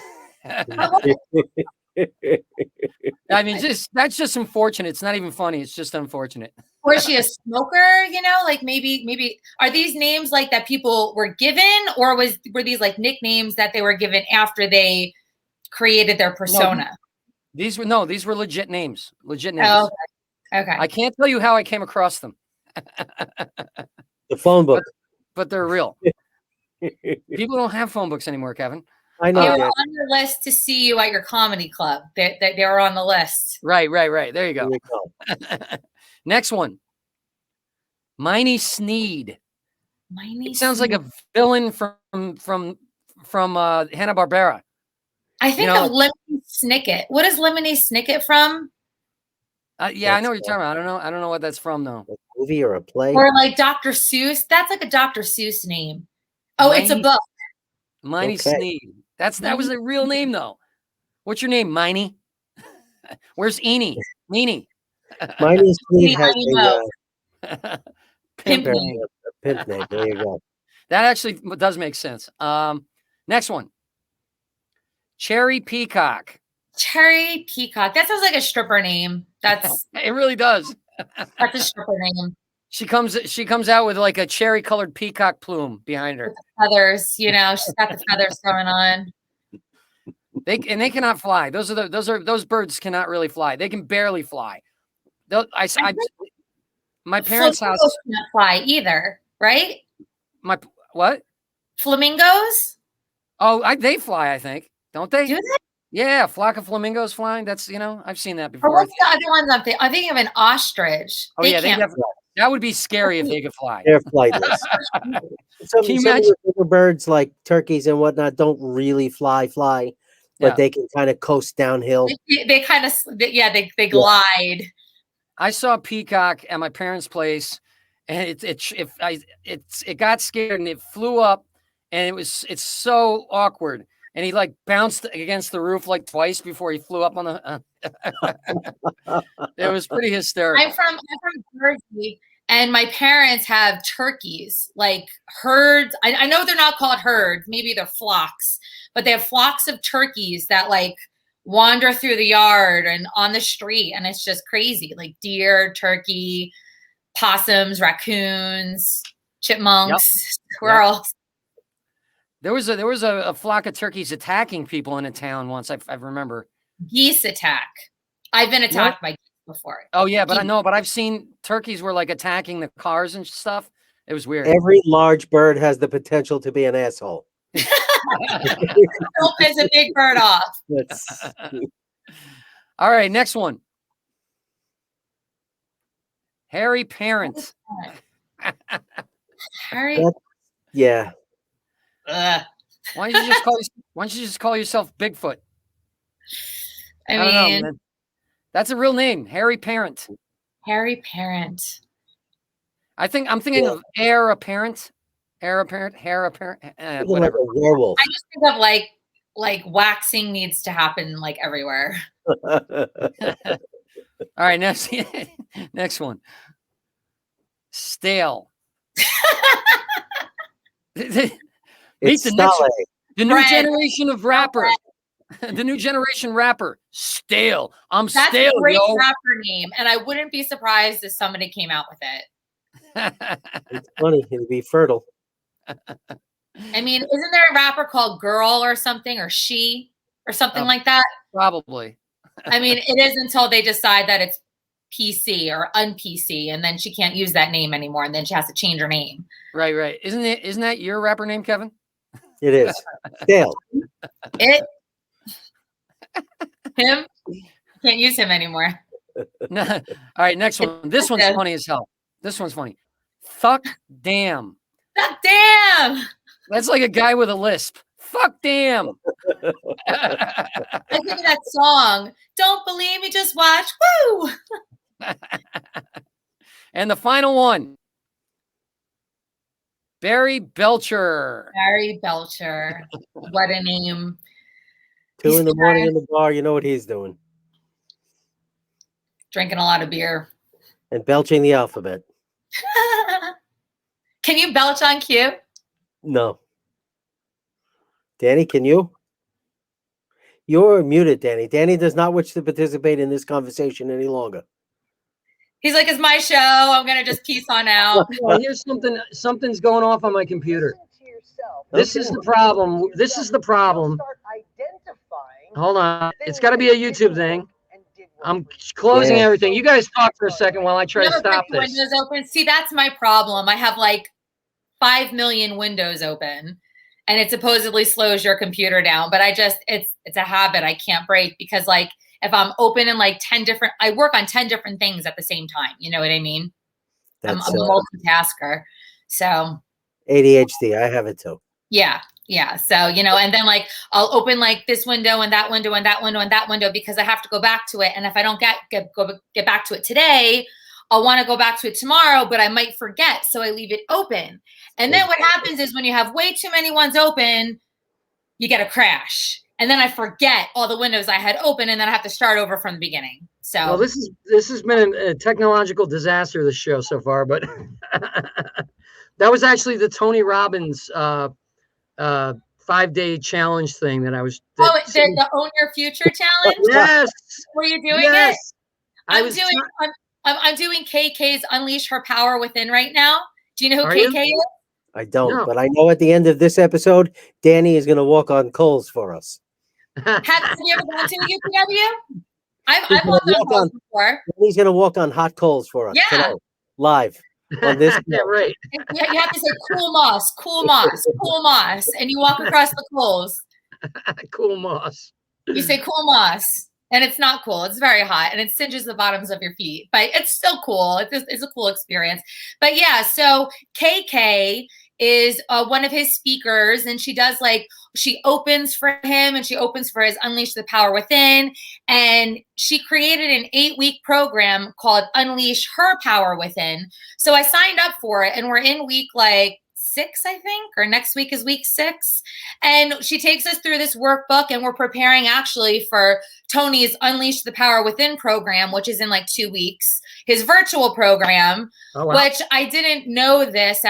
[SPEAKER 2] I mean, that's just unfortunate. It's not even funny. It's just unfortunate.
[SPEAKER 5] Or is she a smoker? Like maybe are these names like that people were given, or were these like nicknames that they were given after they created their persona?
[SPEAKER 2] No, these were legit names. Legit names.
[SPEAKER 5] Oh, okay.
[SPEAKER 2] I can't tell you how I came across them.
[SPEAKER 3] The phone book.
[SPEAKER 2] But they're real. People don't have phone books anymore, Kevin.
[SPEAKER 3] I know.
[SPEAKER 5] They were on your list to see you at your comedy club. They were on the list.
[SPEAKER 2] Right. There you go. Next one. Miney Sneed. It sounds like a villain from Hanna-Barbera.
[SPEAKER 5] I think of Lemony Snicket. What is Lemony Snicket from?
[SPEAKER 2] Yeah, I know what you're talking about. I don't know what that's from though.
[SPEAKER 3] A movie or a play?
[SPEAKER 5] Or like Dr. Seuss. That's like a Dr. Seuss name. Oh, it's a book.
[SPEAKER 2] Miney Sneed. That was a real name though. What's your name, Miney? Where's Eenie? Meanie.
[SPEAKER 3] Miney Sneed has a
[SPEAKER 2] pimp
[SPEAKER 3] name. Pimp name. There you go.
[SPEAKER 2] That actually does make sense. Next one. Cherry Peacock.
[SPEAKER 5] Cherry Peacock. That sounds like a stripper name.
[SPEAKER 2] It really does.
[SPEAKER 5] That's a stripper name.
[SPEAKER 2] She comes out with like a cherry colored peacock plume behind her.
[SPEAKER 5] With the feathers, she's got the feathers going on.
[SPEAKER 2] They cannot fly. Those birds cannot really fly. They can barely fly. My parents' house
[SPEAKER 5] can't fly either, right?
[SPEAKER 2] My what?
[SPEAKER 5] Flamingos?
[SPEAKER 2] Oh, they fly, I think. Don't they?
[SPEAKER 5] Do they?
[SPEAKER 2] Yeah, a flock of flamingos flying. That's, I've seen that before.
[SPEAKER 5] Or what's the other one? I'm thinking of an ostrich.
[SPEAKER 2] Oh, yeah, they definitely. That would be scary if they could fly.
[SPEAKER 3] They're flightless. Some of the bigger birds like turkeys and whatnot don't really fly, but they can kind of coast downhill.
[SPEAKER 5] They kind of, they glide.
[SPEAKER 2] I saw a peacock at my parents' place, and it got scared and it flew up, and it's so awkward. And he like bounced against the roof like twice before he flew up on the. It was pretty hysterical.
[SPEAKER 5] I'm from Jersey, and my parents have turkeys, like herds. I know they're not called herds, maybe they're flocks, but they have flocks of turkeys that like wander through the yard and on the street, and it's just crazy. Like deer, turkey, possums, raccoons, chipmunks, squirrels.
[SPEAKER 2] Yep. There was a flock of turkeys attacking people in a town once. I remember.
[SPEAKER 5] Geese attack. I've been attacked by geese before.
[SPEAKER 2] Oh yeah, but I've seen turkeys were like attacking the cars and stuff. It was weird.
[SPEAKER 3] Every large bird has the potential to be an asshole.
[SPEAKER 5] Don't piss a big bird off.
[SPEAKER 2] All right, next one. Harry Parent.
[SPEAKER 5] Harry.
[SPEAKER 3] Yeah.
[SPEAKER 5] Ugh.
[SPEAKER 2] Why don't you just call yourself Bigfoot?
[SPEAKER 5] I
[SPEAKER 2] don't
[SPEAKER 5] mean,
[SPEAKER 2] know, man. That's a real name, Harry Parent.
[SPEAKER 5] Harry Parent.
[SPEAKER 2] I'm thinking of heir apparent. Whatever.
[SPEAKER 3] Like a werewolf.
[SPEAKER 5] I just think of like waxing needs to happen like everywhere.
[SPEAKER 2] All right, next one. Stale. Meet the new generation of rapper. The new generation rapper, Stale.
[SPEAKER 5] That's
[SPEAKER 2] stale,
[SPEAKER 5] a great
[SPEAKER 2] yo.
[SPEAKER 5] rapper name, and I wouldn't be surprised if somebody came out with it.
[SPEAKER 3] It's funny. It'd be fertile.
[SPEAKER 5] I mean, isn't there a rapper called Girl or something, or She, or something like that?
[SPEAKER 2] Probably.
[SPEAKER 5] I mean, it is until they decide that it's PC or un-PC, and then she can't use that name anymore, and then she has to change her name.
[SPEAKER 2] Right. Isn't that your rapper name, Kevin?
[SPEAKER 3] It is. Dale.
[SPEAKER 5] Him? Can't use him anymore.
[SPEAKER 2] No. All right, next one. This one's funny as hell. This one's funny. Fuck damn.
[SPEAKER 5] Fuck damn.
[SPEAKER 2] That's like a guy with a lisp. Fuck damn.
[SPEAKER 5] I think of that song. Don't believe me, just watch. Woo!
[SPEAKER 2] And the final one. Barry Belcher.
[SPEAKER 5] Barry Belcher. What a name.
[SPEAKER 3] 2 in the morning in the bar. You know what he's doing.
[SPEAKER 5] Drinking a lot of beer.
[SPEAKER 3] And belching the alphabet.
[SPEAKER 5] Can you belch on cue?
[SPEAKER 3] No. Danny, can you? You're muted, Danny. Danny does not wish to participate in this conversation any longer.
[SPEAKER 5] He's like, it's my show. I'm going to just peace on out.
[SPEAKER 2] Well, here's something's going off on my computer. This is the problem. This is the problem. Hold on. It's got to be a YouTube thing. I'm closing everything. You guys talk for a second while I try to stop this.
[SPEAKER 5] Windows open. See, that's my problem. I have like 5 million windows open, and it supposedly slows your computer down. But it's a habit I can't break, because like if I'm open in like 10 different, I work on 10 different things at the same time. You know what I mean? I'm a multitasker. So
[SPEAKER 3] ADHD. I have it too.
[SPEAKER 5] Yeah. So, you know, and then like I'll open like this window and that window and that window and that window, because I have to go back to it. And if I don't get back to it today, I'll want to go back to it tomorrow, but I might forget. So I leave it open. And then what happens is when you have way too many ones open, you get a crash. And then I forget all the windows I had open, and then I have to start over from the beginning. So
[SPEAKER 2] well, this has been a technological disaster, this show so far, but that was actually the Tony Robbins 5-day challenge thing that I was.
[SPEAKER 5] The Own Your Future challenge.
[SPEAKER 2] Yes.
[SPEAKER 5] Were you doing it? I'm doing KK's Unleash Her Power Within right now. Do you know who KK is?
[SPEAKER 3] I don't, but I know at the end of this episode, Danny is going to walk on coals for us.
[SPEAKER 5] Have you ever gone to a UPW? I've walked on coals before.
[SPEAKER 3] He's going to walk on hot coals for us today, live on this.
[SPEAKER 2] Right.
[SPEAKER 5] You have to say cool moss, cool moss, cool moss, and you walk across the coals.
[SPEAKER 2] Cool moss.
[SPEAKER 5] You say cool moss, and it's not cool. It's very hot, and it singes the bottoms of your feet, but it's still cool. It's a cool experience. But yeah, so KK is one of his speakers, and she opens for him, and she opens for his Unleash the Power Within, and she created an 8-week program called Unleash Her Power Within. So I signed up for it, and we're in week like 6, I think, or next week is week 6. And she takes us through this workbook, and we're preparing actually for Tony's Unleash the Power Within program, which is in like 2 weeks, his virtual program, which I didn't know this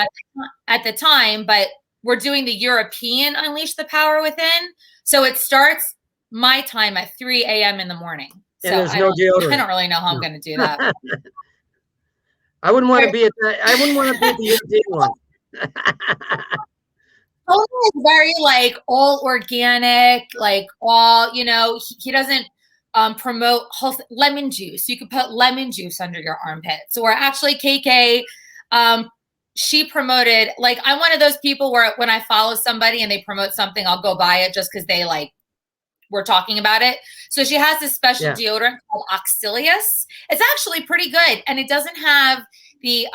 [SPEAKER 5] at the time, but we're doing the European Unleash the Power Within. So it starts my time at 3 a.m. in the morning.
[SPEAKER 2] And there's no deodorant.
[SPEAKER 5] I don't really know how I'm going to do that.
[SPEAKER 2] I wouldn't want to be at that. I wouldn't want to be at the European one.
[SPEAKER 5] Tony is very like all organic, like all, you know, he doesn't promote lemon juice. You could put lemon juice under your armpits. Or actually KK, she promoted, like, I'm one of those people where when I follow somebody and they promote something, I'll go buy it just because they like were talking about it. So she has this special deodorant called Oxilius. It's actually pretty good, and it doesn't have the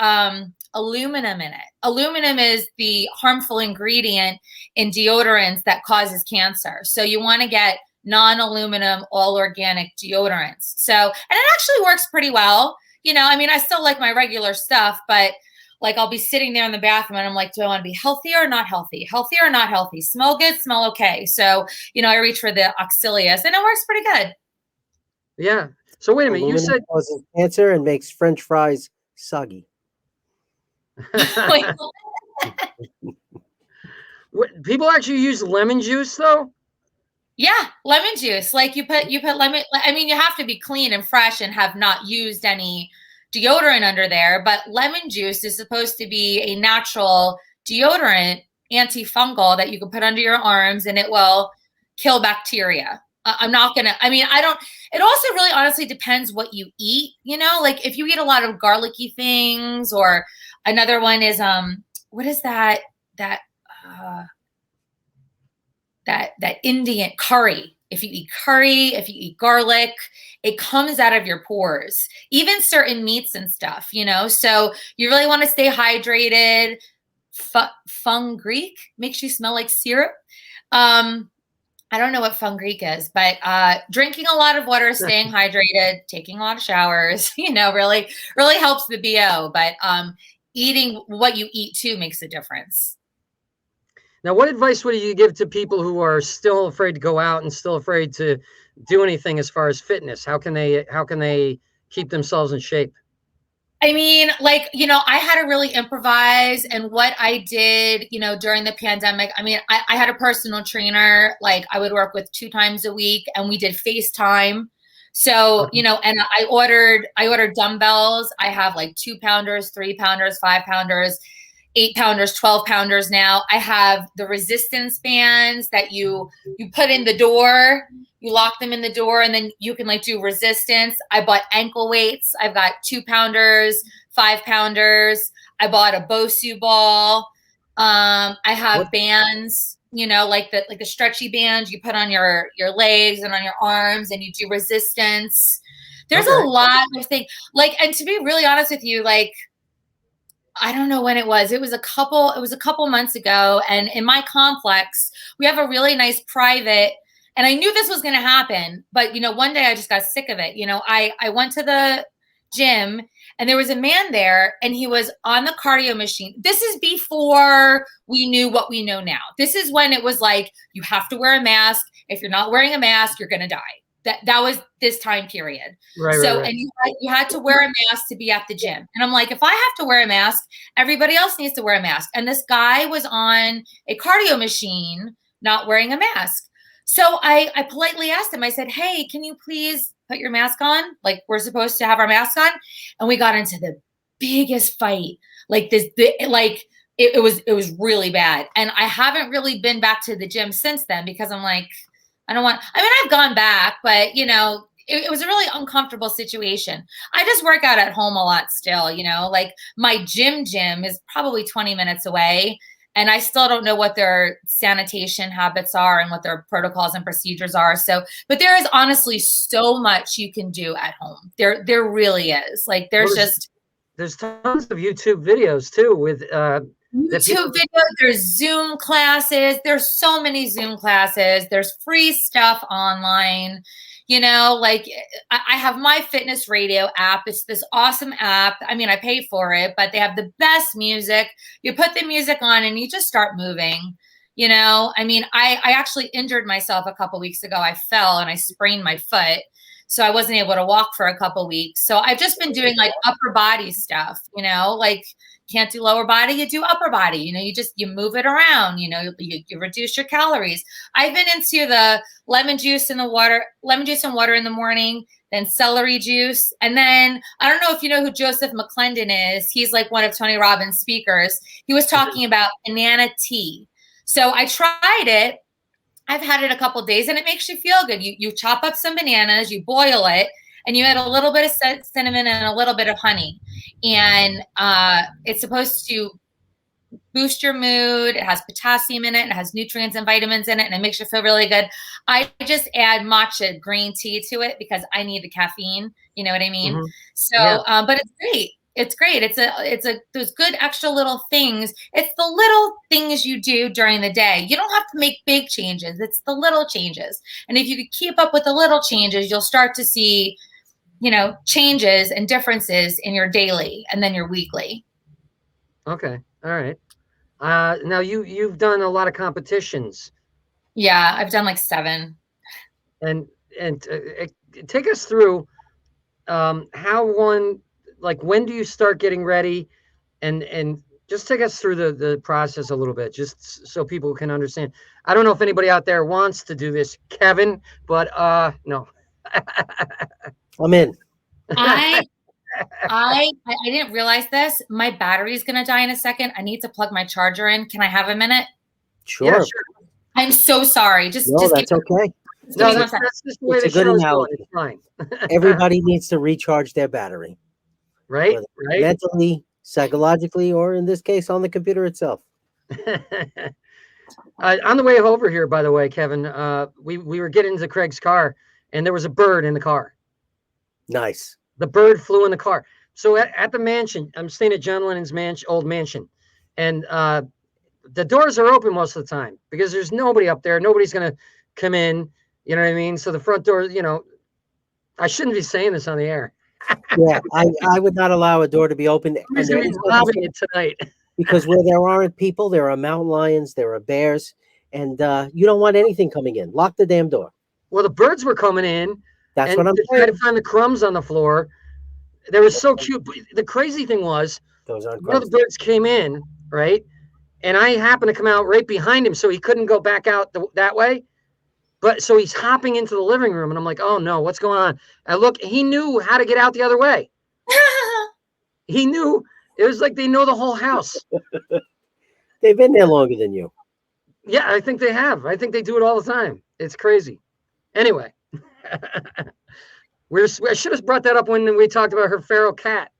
[SPEAKER 5] aluminum in it. Aluminum is the harmful ingredient in deodorants that causes cancer. So you want to get non-aluminum, all organic deodorants. So, and it actually works pretty well. You know, I mean, I still like my regular stuff, but like I'll be sitting there in the bathroom and I'm like, do I want to be healthy or not healthy? Healthy or not healthy? Smell good, smell okay. So, you know, I reach for the Oxilius, and it works pretty good.
[SPEAKER 2] Yeah. So wait a minute. You said
[SPEAKER 3] causes cancer and makes French fries soggy.
[SPEAKER 2] People actually use lemon juice though?
[SPEAKER 5] Yeah, lemon juice. Like you put lemon. I mean, you have to be clean and fresh and have not used any deodorant under there, but lemon juice is supposed to be a natural deodorant, antifungal, that you can put under your arms, and it will kill bacteria. I'm not gonna, I mean, I don't, it also really honestly depends what you eat, like if you eat a lot of garlicky things, or another one is, what is that Indian curry. If you eat curry, if you eat garlic, it comes out of your pores, even certain meats and stuff, so you really want to stay hydrated. Fungreek makes you smell like syrup. I don't know what fungreek is, but drinking a lot of water, staying hydrated, taking a lot of showers, really helps the BO. But eating what you eat too makes a difference.
[SPEAKER 2] Now, what advice would you give to people who are still afraid to go out and still afraid to do anything as far as fitness? How can they keep themselves in shape?
[SPEAKER 5] I mean, I had to really improvise, and what I did, during the pandemic, I mean, I had a personal trainer, I would work with 2 times a week, and we did FaceTime. So, and I ordered dumbbells. I have 2 pounders, 3 pounders, 5 pounders, 8 pounders, 12 pounders now. I have the resistance bands that you put in the door, you lock them in the door, and then you can do resistance. I bought ankle weights. I've got 2 pounders, 5 pounders. I bought a Bosu ball. I have bands, like the stretchy bands you put on your legs and on your arms, and you do resistance. There's a lot of things. And to be really honest with you, I don't know when it was. It was a couple months ago. And in my complex, we have a really nice private, and I knew this was going to happen, but one day I just got sick of it. I went to the gym, and there was a man there, and he was on the cardio machine. This is before we knew what we know now. This is when it was you have to wear a mask. If you're not wearing a mask, you're going to die. That was this time period. Right. And you had to wear a mask to be at the gym. And I'm like, if I have to wear a mask, everybody else needs to wear a mask. And this guy was on a cardio machine, not wearing a mask. So I politely asked him, I said, hey, can you please put your mask on? We're supposed to have our mask on. And we got into the biggest fight. It was really bad. And I haven't really been back to the gym since then, because I'm like, I've gone back, but it was a really uncomfortable situation. I just work out at home a lot still, my gym is probably 20 minutes away, and I still don't know what their sanitation habits are and what their protocols and procedures are. So, but there is honestly so much you can do at home. There really is.
[SPEAKER 2] There's tons of YouTube videos too with,
[SPEAKER 5] YouTube videos, there's Zoom classes. There's so many Zoom classes. There's free stuff online. I have my Fitness Radio app. It's this awesome app. I mean, I pay for it, but they have the best music. You put the music on and you just start moving. I mean, I actually injured myself a couple weeks ago. I fell and I sprained my foot. So I wasn't able to walk for a couple weeks. So I've just been doing upper body stuff, can't do lower body, you do upper body, you move it around, you reduce your calories. I've been into the lemon juice and water in the morning, then celery juice. And then I don't know if you know who Joseph McClendon is. He's one of Tony Robbins' speakers. He was talking about banana tea. So I tried it. I've had it a couple of days, and it makes you feel good. You chop up some bananas, you boil it, and you add a little bit of cinnamon and a little bit of honey. And it's supposed to boost your mood. It has potassium in it. It has nutrients and vitamins in it, and it makes you feel really good. I just add matcha green tea to it because I need the caffeine. You know what I mean? Mm-hmm. So, yeah. But it's great. It's great. It's those good extra little things. It's the little things you do during the day. You don't have to make big changes. It's the little changes. And if you could keep up with the little changes, you'll start to see, changes and differences in your daily and then your weekly.
[SPEAKER 2] Okay. All right. Now you've done a lot of competitions.
[SPEAKER 5] Yeah, I've done 7.
[SPEAKER 2] And take us through how one. When do you start getting ready, and just take us through the process a little bit, just so people can understand. I don't know if anybody out there wants to do this, Kevin, but no.
[SPEAKER 3] I'm in.
[SPEAKER 5] I didn't realize this. My battery is going to die in a second. I need to plug my charger in. Can I have a minute?
[SPEAKER 3] Sure.
[SPEAKER 2] Yeah, sure.
[SPEAKER 5] I'm so sorry.
[SPEAKER 3] No, that's okay.
[SPEAKER 2] No, that's just the way the show's going. It's fine.
[SPEAKER 3] Everybody needs to recharge their battery.
[SPEAKER 2] Right?
[SPEAKER 3] Mentally, psychologically, or in this case, on the computer itself.
[SPEAKER 2] On the way over here, by the way, Kevin, we were getting into Craig's car, and there was a bird in the car.
[SPEAKER 3] Nice.
[SPEAKER 2] The bird flew in the car. So at the mansion, I'm staying at John Lennon's old mansion, and the doors are open most of the time because there's nobody up there. Nobody's going to come in. You know what I mean? So the front door, I shouldn't be saying this on the air.
[SPEAKER 3] Yeah, I would not allow a door to be open.
[SPEAKER 2] Robbing it tonight.
[SPEAKER 3] Because where there aren't people, there are mountain lions, there are bears, and you don't want anything coming in. Lock the damn door.
[SPEAKER 2] Well, the birds were coming in.
[SPEAKER 3] That's what I'm saying.
[SPEAKER 2] Trying to find the crumbs on the floor. They were so cute. The crazy thing was, one of the birds came in, right? And I happened to come out right behind him, so he couldn't go back out that way. But so he's hopping into the living room, and I'm like, oh no, what's going on? I look, he knew how to get out the other way. He knew. It was like they know the whole house.
[SPEAKER 3] They've been there longer than you.
[SPEAKER 2] Yeah, I think they have. I think they do it all the time. It's crazy. Anyway, I should have brought that up when we talked about her feral cat.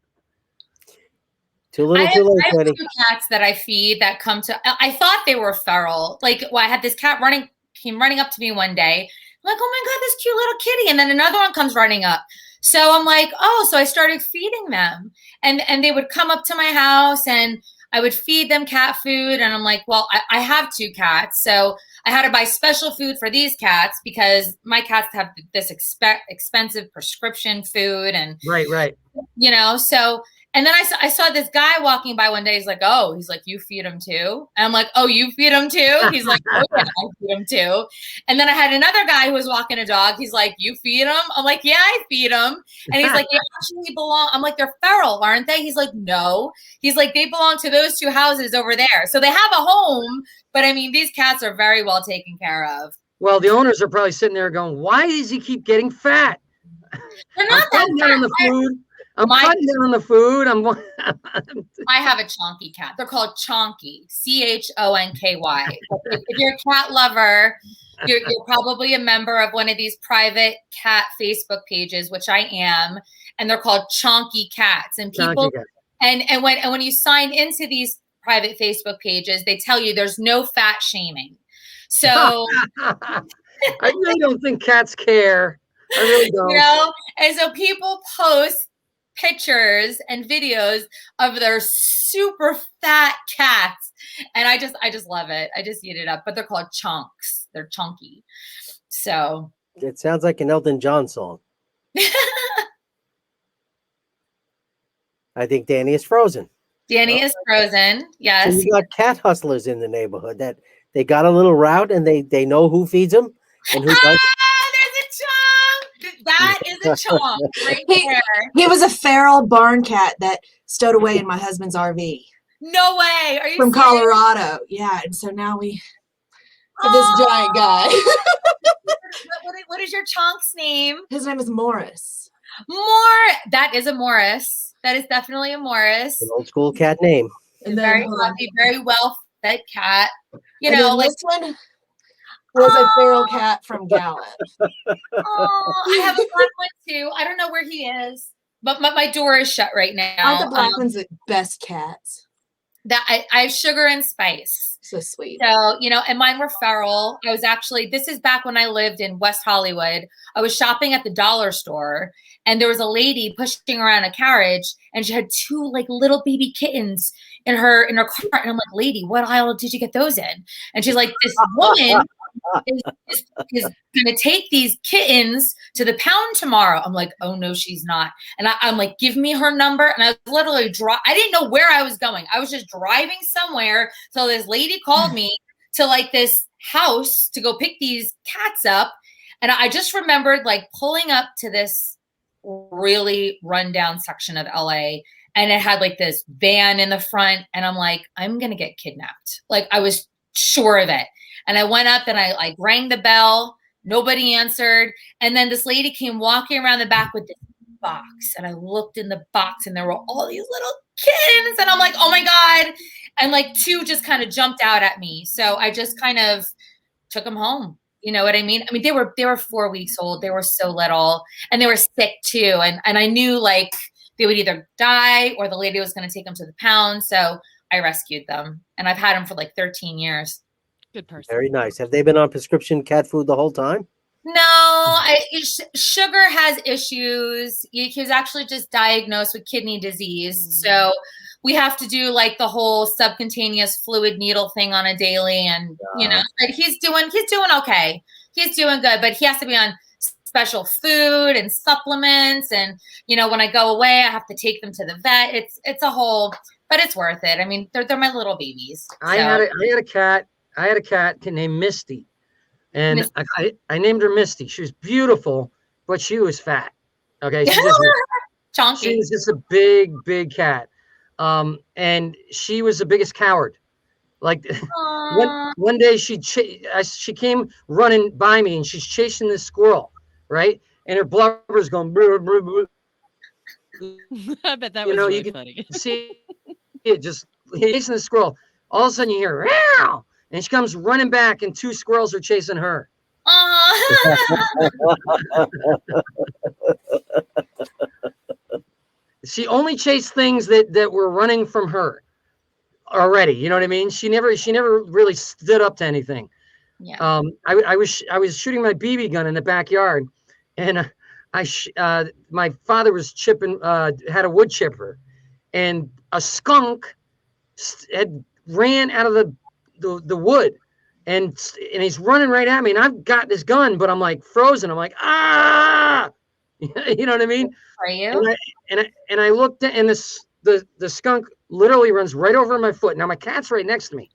[SPEAKER 3] Too little, too late.
[SPEAKER 5] I have 2 cats that I feed that come to. I thought they were feral. Like, I had this cat came running up to me one day. I'm like, oh my God, this cute little kitty. And then another one comes running up. So I'm like, oh, so I started feeding them, and they would come up to my house, and I would feed them cat food. And I'm like, well, I have 2 cats, so I had to buy special food for these cats because my cats have this expensive prescription food, and
[SPEAKER 2] right.
[SPEAKER 5] So. And then I saw this guy walking by one day. He's like, you feed him too? And I'm like, oh, you feed him too? He's like, oh, yeah, I feed him too. And then I had another guy who was walking a dog. He's like, you feed him? I'm like, yeah, I feed him. And he's like, they actually belong. I'm like, they're feral, aren't they? He's like, no. He's like, they belong to those 2 houses over there. So they have a home, but I mean, these cats are very well taken care of.
[SPEAKER 2] Well, the owners are probably sitting there going, why does he keep getting fat?
[SPEAKER 5] They're not that fat.
[SPEAKER 2] On the food. I'm cutting down on the food.
[SPEAKER 5] I have a chonky cat. They're called Chonky, CHONKY. If you're a cat lover, you're probably a member of one of these private cat Facebook pages, which I am, and they're called Chonky Cats. And people, and when you sign into these private Facebook pages, they tell you there's no fat shaming. So
[SPEAKER 2] I really don't think cats care. I really don't.
[SPEAKER 5] And so people post pictures and videos of their super fat cats, and I just love it. I just eat it up. But they're called chunks. They're chunky. So
[SPEAKER 3] it sounds like an Elton John song. I think Danny is frozen.
[SPEAKER 5] Danny is frozen. Yes.
[SPEAKER 3] So you got cat hustlers in the neighborhood that they got a little route, and they know who feeds them and who doesn't.
[SPEAKER 5] That is a chomp right there.
[SPEAKER 6] He was a feral barn cat that stowed away in my husband's RV.
[SPEAKER 5] No way. Are you
[SPEAKER 6] from
[SPEAKER 5] serious?
[SPEAKER 6] Colorado? Yeah, and so now we have this giant guy.
[SPEAKER 5] What is your chonk's name?
[SPEAKER 6] His name is Morris.
[SPEAKER 5] That is a Morris. That is definitely a Morris.
[SPEAKER 3] An old school cat name.
[SPEAKER 5] And very happy, very well fed cat.
[SPEAKER 6] This one was a feral cat from Gallup.
[SPEAKER 5] I have a black one too. I don't know where he is, but my door is shut right now.
[SPEAKER 6] Aren't the black ones the best cats?
[SPEAKER 5] That I have Sugar and Spice.
[SPEAKER 6] So sweet.
[SPEAKER 5] So, and mine were feral. This is back when I lived in West Hollywood. I was shopping at the dollar store, and there was a lady pushing around a carriage, and she had 2 like little baby kittens in her cart. And I'm like, lady, what aisle did you get those in? And she's like, this woman is going to take these kittens to the pound tomorrow. I'm like, oh no, she's not. And I'm like, give me her number. And I was literally I didn't know where I was going. I was just driving somewhere. So this lady called me to like this house to go pick these cats up. And I just remembered like pulling up to this really rundown section of LA, and it had like this van in the front. And I'm like, I'm going to get kidnapped. Like I was sure of it. And I went up and I like rang the bell. Nobody answered. And then this lady came walking around the back with this box. And I looked in the box, and there were all these little kittens. And I'm like, oh my God. And like 2 just kind of jumped out at me. So I just kind of took them home. You know what I mean? I mean, they were 4 weeks old. They were so little, and they were sick too. And I knew like they would either die or the lady was going to take them to the pound. So I rescued them, and I've had them for like 13 years.
[SPEAKER 1] Good person.
[SPEAKER 3] Very nice. Have they been on prescription cat food the whole time?
[SPEAKER 5] No, Sugar has issues. He was actually just diagnosed with kidney disease. So we have to do like the whole subcutaneous fluid needle thing on a daily. And, you know, but he's doing okay. He's doing good, but he has to be on special food and supplements. And, you know, when I go away, I have to take them to the vet. It's a whole, but it's worth it. I mean, they're my little babies. So.
[SPEAKER 2] I had a cat named Misty. And I named her Misty. She was beautiful, but she was fat. Okay. She was just a big cat. And she was the biggest coward. Like one day she came running by me and she's chasing this squirrel, right? And her blubber's going, brr, brr, brr.
[SPEAKER 1] I bet that was really funny.
[SPEAKER 2] See it just chasing the squirrel. All of a sudden you hear, meow, and she comes running back and 2 squirrels are chasing her. She only chased things that were running from her already. You know what I mean? She never really stood up to anything.
[SPEAKER 5] Yeah.
[SPEAKER 2] I was shooting my BB gun in the backyard, and my father was had a wood chipper, and a skunk had ran out of the wood, and he's running right at me, and I've got this gun, but I'm like frozen. I'm like, ah, you know what I mean?
[SPEAKER 5] Are you?
[SPEAKER 2] And I looked at, and the skunk literally runs right over my foot. Now my cat's right next to me.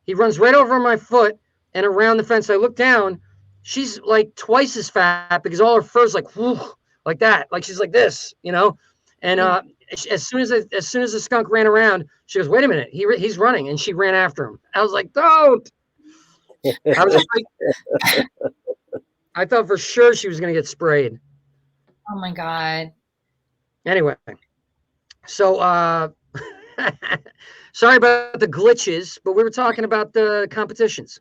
[SPEAKER 2] He runs right over my foot and around the fence. I look down. She's like twice as fat because all her fur's like, whoo, like that. Like she's like this, you know? And as soon as the skunk ran around, she goes, wait a minute, he's running. And she ran after him. I was like, don't. I was like, I thought for sure she was going to get sprayed.
[SPEAKER 5] Oh my God.
[SPEAKER 2] Anyway, so sorry about the glitches, but we were talking about the competitions.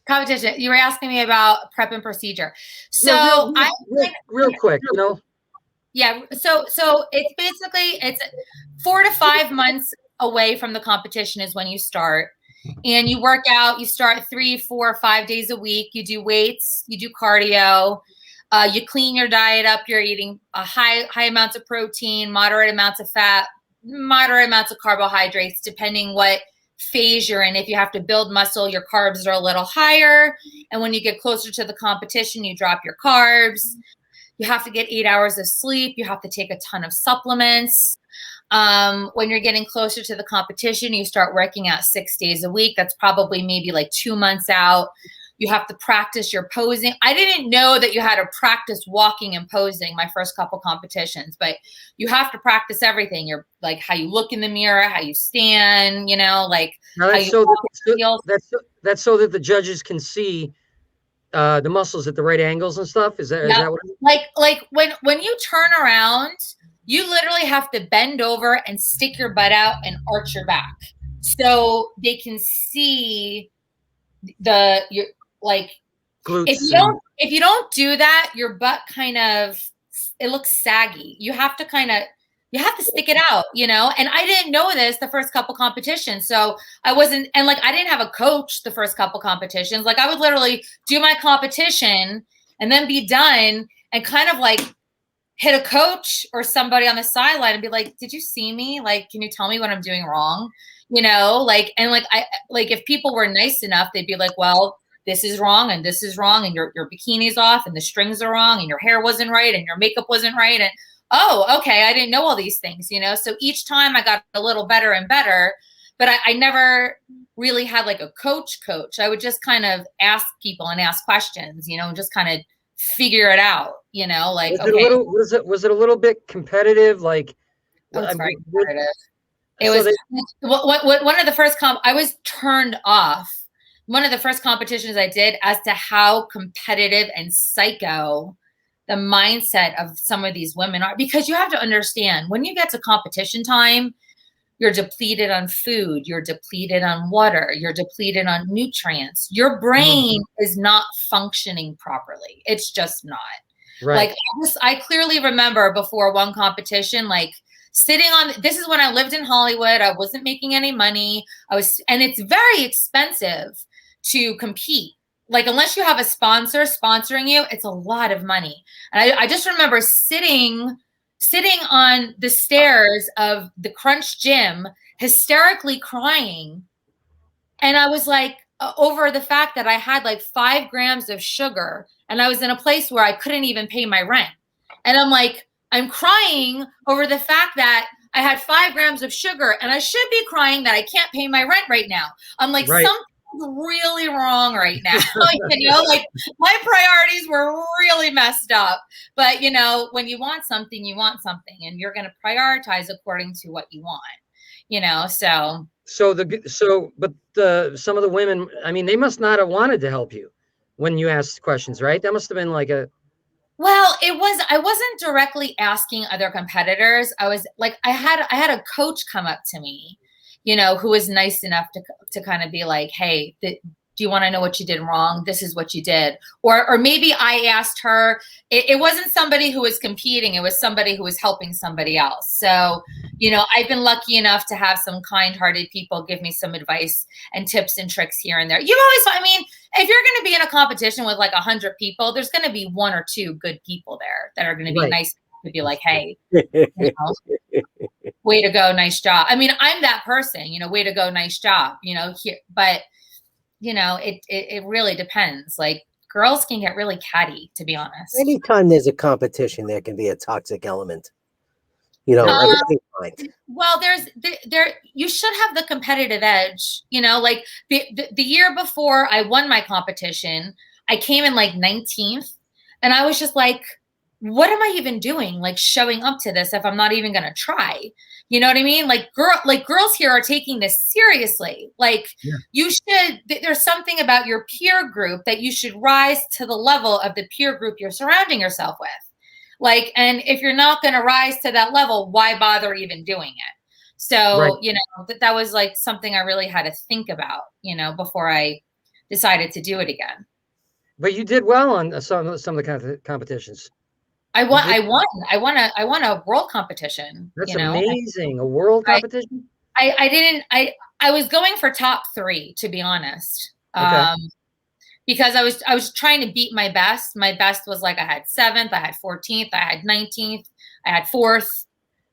[SPEAKER 5] Competition. You were asking me about prep and procedure. So
[SPEAKER 2] yeah, real quick, you know.
[SPEAKER 5] Yeah. So it's 4 to 5 months away from the competition is when you start, and you work out. You start 3, 4, 5 days a week. You do weights. You do cardio. You clean your diet up. You're eating high amounts of protein, moderate amounts of fat, moderate amounts of carbohydrates, depending what phase you're in. If you have to build muscle, your carbs are a little higher. And when you get closer to the competition, you drop your carbs. You have to get 8 hours of sleep. You have to take a ton of supplements. When you're getting closer to the competition, you start working out 6 days a week. That's probably maybe like 2 months out. You have to practice your posing. I didn't know that you had to practice walking and posing my first couple competitions, but you have to practice everything. You're like how you look in the mirror, how you stand, you know, like
[SPEAKER 2] that's so that the judges can see the muscles at the right angles and stuff. Is that what
[SPEAKER 5] like when you turn around, you literally have to bend over and stick your butt out and arch your back so they can see your like
[SPEAKER 2] glutes.
[SPEAKER 5] If you don't do that, your butt it looks saggy. You have to stick it out, you know? And I didn't know this the first couple competitions. So I didn't have a coach the first couple competitions. Like I would literally do my competition and then be done and kind of like hit a coach or somebody on the sideline and be like, did you see me? Like, can you tell me what I'm doing wrong? You know, if people were nice enough, they'd be like, well, this is wrong and this is wrong and your bikini's off and the strings are wrong and your hair wasn't right and your makeup wasn't right. And oh, okay, I didn't know all these things, you know? So each time I got a little better and better, but I never really had like a coach. I would just kind of ask people and ask questions, you know, and just kind of figure it out, you know, like,
[SPEAKER 2] was it a little bit competitive? Like,
[SPEAKER 5] it's very competitive. It was one of the first I was turned off. One of the first competitions I did as to how competitive and psycho the mindset of some of these women are, because you have to understand when you get to competition time, you're depleted on food, you're depleted on water, you're depleted on nutrients. Your brain is not functioning properly. It's just not.
[SPEAKER 2] Right.
[SPEAKER 5] Like I clearly remember before one competition, like sitting on, this is when I lived in Hollywood. I wasn't making any money. And it's very expensive to compete. Like, unless you have a sponsor sponsoring you, it's a lot of money. And I just remember sitting on the stairs of the Crunch gym, hysterically crying. And I was like, over the fact that I had like 5 grams of sugar and I was in a place where I couldn't even pay my rent. And I'm like, I'm crying over the fact that I had 5 grams of sugar and I should be crying that I can't pay my rent right now. I'm like,
[SPEAKER 2] Right.
[SPEAKER 5] something's really wrong right now. You know, like my priorities were really messed up. But, you know, when you want something and you're going to prioritize according to what you want, you know, so.
[SPEAKER 2] Some of the women, I mean, they must not have wanted to help you when you asked questions, right? That must have been like
[SPEAKER 5] Well, I wasn't directly asking other competitors. I was like, I had a coach come up to me, you know, who was nice enough to kind of be like, hey, do you want to know what you did wrong? This is what you did. Or maybe I asked her, it wasn't somebody who was competing. It was somebody who was helping somebody else. So, you know, I've been lucky enough to have some kind-hearted people give me some advice and tips and tricks here and there. You've always, I mean, if you're going to be in a competition with like 100 people, there's going to be 1 or 2 good people there that are going to be nice to be like, hey, you know, way to go, nice job. I mean, I'm that person, you know, way to go, nice job, you know, here, but you know, it really depends. Like girls can get really catty, to be honest.
[SPEAKER 3] Anytime there's a competition, there can be a toxic element. You know,
[SPEAKER 5] well, you should have the competitive edge, you know, like the year before I won my competition, I came in like 19th and I was just like, what am I even doing? Like showing up to this if I'm not even going to try, you know what I mean? Like girls here are taking this seriously. Like you should, there's something about your peer group that you should rise to the level of the peer group you're surrounding yourself with. Like, and if you're not going to rise to that level, why bother even doing it? So, you know, that was like something I really had to think about, you know, before I decided to do it again.
[SPEAKER 2] But you did well on some of the competitions.
[SPEAKER 5] I won a world competition.
[SPEAKER 2] That's,
[SPEAKER 5] you know?
[SPEAKER 2] amazing. A world competition?
[SPEAKER 5] I was going for top 3, to be honest.
[SPEAKER 2] Okay.
[SPEAKER 5] Because I was trying to beat my best. My best was like I had 7th, I had 14th, I had 19th, I had 4th,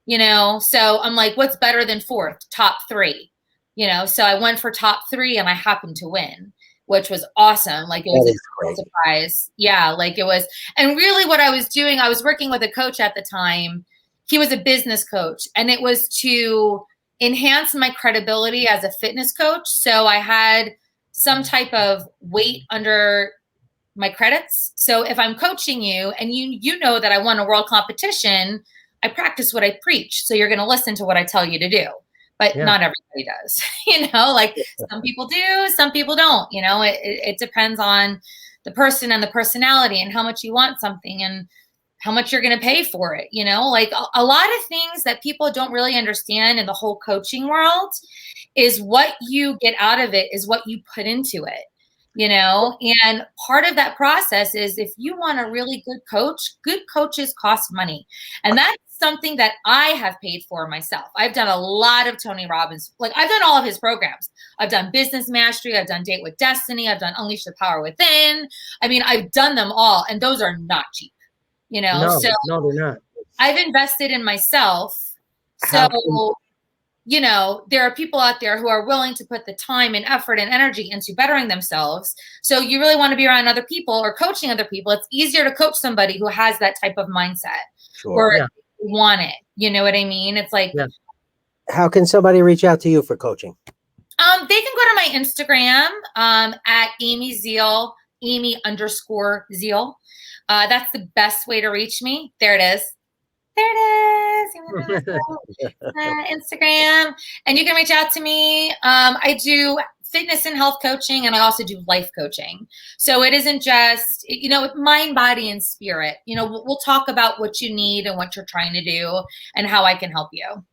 [SPEAKER 5] you know. So I'm like, what's better than 4th? Top 3. You know, so I went for top 3 and I happened to win, which was awesome. Like it was a surprise. Yeah, like it was. And really what I was doing, I was working with a coach at the time. He was a business coach, and it was to enhance my credibility as a fitness coach. So I had some type of weight under my credits. So if I'm coaching you and you know that I won a world competition, I practice what I preach. So you're going to listen to what I tell you to do. But not everybody does, you know, like some people do, some people don't, you know, it depends on the person and the personality and how much you want something and how much you're going to pay for it. You know, like a lot of things that people don't really understand in the whole coaching world is what you get out of it is what you put into it, you know, and part of that process is if you want a really good coaches cost money. And that's something that I have paid for myself. I've done a lot of Tony Robbins. Like I've done all of his programs. I've done Business Mastery. I've done Date with Destiny. I've done Unleash the Power Within. I mean, I've done them all, and those are not cheap, you know?
[SPEAKER 2] No, they're not.
[SPEAKER 5] I've invested in myself. So, you know, there are people out there who are willing to put the time and effort and energy into bettering themselves. So you really want to be around other people or coaching other people. It's easier to coach somebody who has that type of mindset. Or want it, you know what I mean? It's like,
[SPEAKER 3] how can somebody reach out to you for coaching?
[SPEAKER 5] They can go to my Instagram at Amy Zeal, Amy_Zeal. That's the best way to reach me. There it is. Instagram, and you can reach out to me. I do fitness and health coaching, and I also do life coaching. So it isn't just, you know, mind, body, and spirit. You know, we'll talk about what you need and what you're trying to do and how I can help you.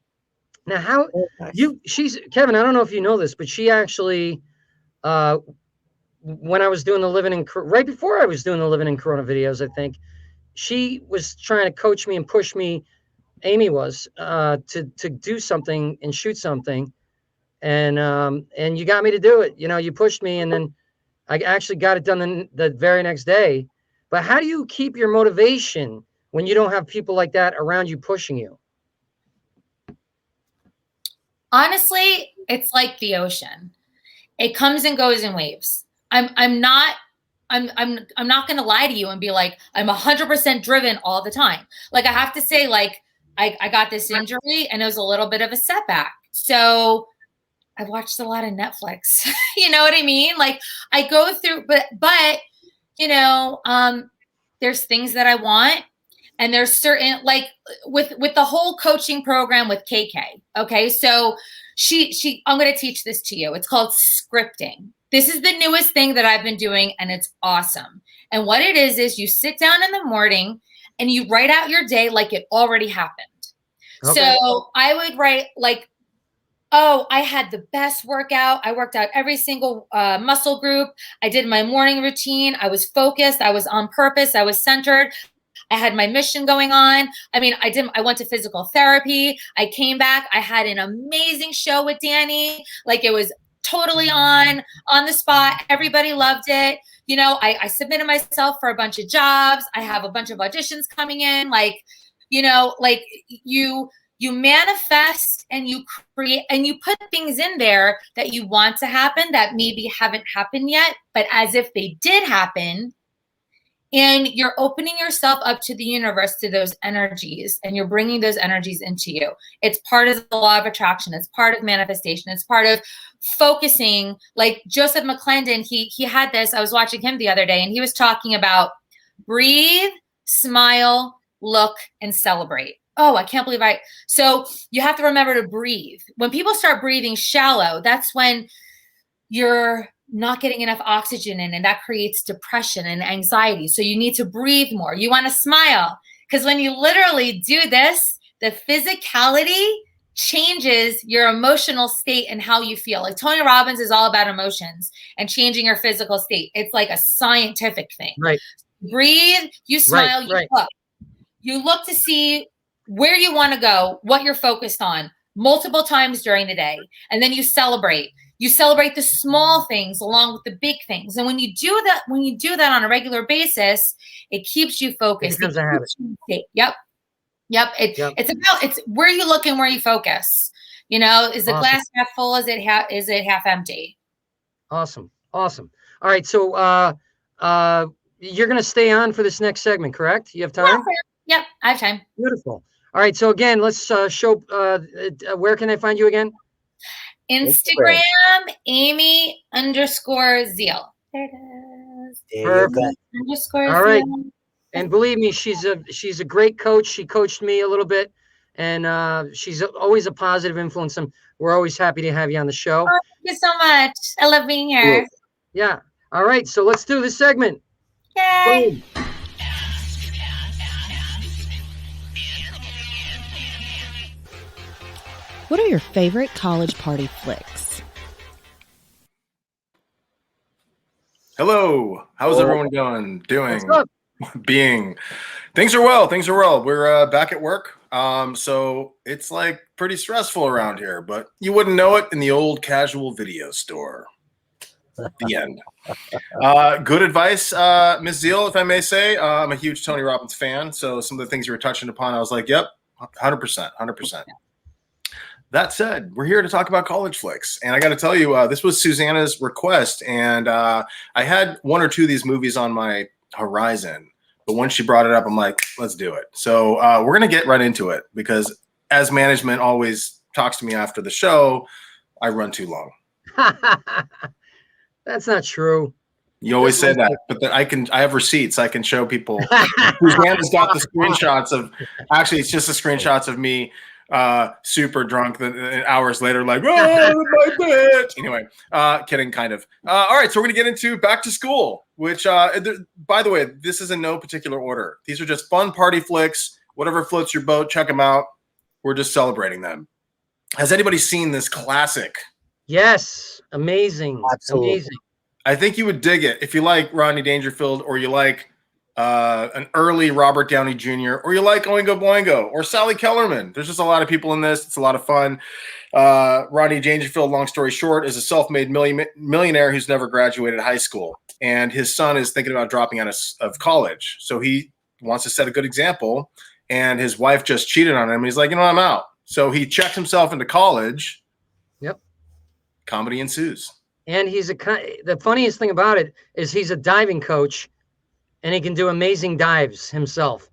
[SPEAKER 2] Now, how
[SPEAKER 3] Nice.
[SPEAKER 2] she's Kevin, I don't know if you know this, but she actually, when I was doing the living in, right before I was doing the living in Corona videos, I think she was trying to coach me and push me. Amy was, to do something and shoot something. And you got me to do it. You know, you pushed me, and then I actually got it done the very next day. But how do you keep your motivation when you don't have people like that around you pushing you?
[SPEAKER 5] Honestly, it's like the ocean. It comes and goes in waves. I'm not going to lie to you and be like, I'm 100% driven all the time. Like, I have to say, like, I got this injury and it was a little bit of a setback. So I've watched a lot of Netflix. You know what I mean? Like, I go through, but you know, there's things that I want, and there's certain, like, with the whole coaching program with KK. Okay, so I'm going to teach this to you. It's called scripting. This is the newest thing that I've been doing, and it's awesome. And what it is you sit down in the morning and you write out your day like it already happened. Okay. So I would write, like, oh, I had the best workout. I worked out every single muscle group. I did my morning routine. I was focused. I was on purpose. I was centered. I had my mission going on. I mean, I went to physical therapy. I came back. I had an amazing show with Danny. Like, it was totally on the spot. Everybody loved it. You know, I submitted myself for a bunch of jobs. I have a bunch of auditions coming in. Like, you know, like, you manifest and you create and you put things in there that you want to happen that maybe haven't happened yet, but as if they did happen. And you're opening yourself up to the universe, to those energies, and you're bringing those energies into you. It's part of the law of attraction. It's part of manifestation. It's part of focusing. Like Joseph McClendon, he had this. I was watching him the other day, and he was talking about breathe, smile, look, and celebrate. Oh, I can't believe so you have to remember to breathe. When people start breathing shallow, that's when you're not getting enough oxygen in, and that creates depression and anxiety. So you need to breathe more. You want to smile, because when you literally do this, the physicality changes your emotional state and how you feel. Like, Tony Robbins is all about emotions and changing your physical state. It's like a scientific thing.
[SPEAKER 2] Right.
[SPEAKER 5] Breathe, you smile, you look. You look to see where you want to go, what you're focused on multiple times during the day. And then you celebrate. You celebrate the small things along with the big things. And when you do that on a regular basis, it keeps you focused.
[SPEAKER 2] It becomes a habit.
[SPEAKER 5] Yep. It's where you look and where you focus. You know, is the glass half full? Is it half empty?
[SPEAKER 2] Awesome. All right. So you're going to stay on for this next segment, correct? You have time?
[SPEAKER 5] Yep, I have time.
[SPEAKER 2] Beautiful. All right. So again, let's show, where can I find you again?
[SPEAKER 5] Instagram, Amy_Zeal. There it is.
[SPEAKER 2] Perfect.
[SPEAKER 5] _Zeal.
[SPEAKER 2] All right. And believe me, she's a great coach. She coached me a little bit, and she's always a positive influence. And we're always happy to have you on the show.
[SPEAKER 5] Oh, thank you so much. I love being here.
[SPEAKER 2] Cool. Yeah. All right. So let's do this segment.
[SPEAKER 5] Yay.
[SPEAKER 2] Boom.
[SPEAKER 1] What are your favorite college party flicks?
[SPEAKER 7] Hello. How's everyone doing?
[SPEAKER 2] What's up?
[SPEAKER 7] Things are well. We're back at work. So it's like pretty stressful around here, but you wouldn't know it in the old casual video store. The end. Good advice, Ms. Zeal, if I may say. I'm a huge Tony Robbins fan, so some of the things you were touching upon, I was like, yep, 100%. That said, we're here to talk about college flicks. And I got to tell you, this was Susanna's request. And I had one or two of these movies on my horizon. But once she brought it up, I'm like, let's do it. So we're going to get right into it, because as management always talks to me after the show, I run too long.
[SPEAKER 2] That's not true.
[SPEAKER 7] You always say that, but I have receipts. I can show people. Susanna's got the screenshots of, actually, it's just the screenshots of me super drunk, hours later, like, oh, my bed. Anyway, kidding, kind of. All right, so we're gonna get into back to school, which, by the way, this is in no particular order. These are just fun party flicks. Whatever floats your boat, check them out. We're just celebrating them. Has anybody seen this classic?
[SPEAKER 2] Yes, amazing.
[SPEAKER 3] Absolutely.
[SPEAKER 2] Amazing.
[SPEAKER 7] I think you would dig it if you like Rodney Dangerfield, or you like an early Robert Downey Jr., or you like Oingo Boingo, or Sally Kellerman. There's just a lot of people in this. It's a lot of fun. Rodney Dangerfield, long story short, is a self-made millionaire who's never graduated high school. And his son is thinking about dropping out of college. So he wants to set a good example. And his wife just cheated on him. He's like, you know, I'm out. So he checks himself into college.
[SPEAKER 2] Yep.
[SPEAKER 7] Comedy ensues.
[SPEAKER 2] And the funniest thing about it is he's a diving coach, and he can do amazing dives himself.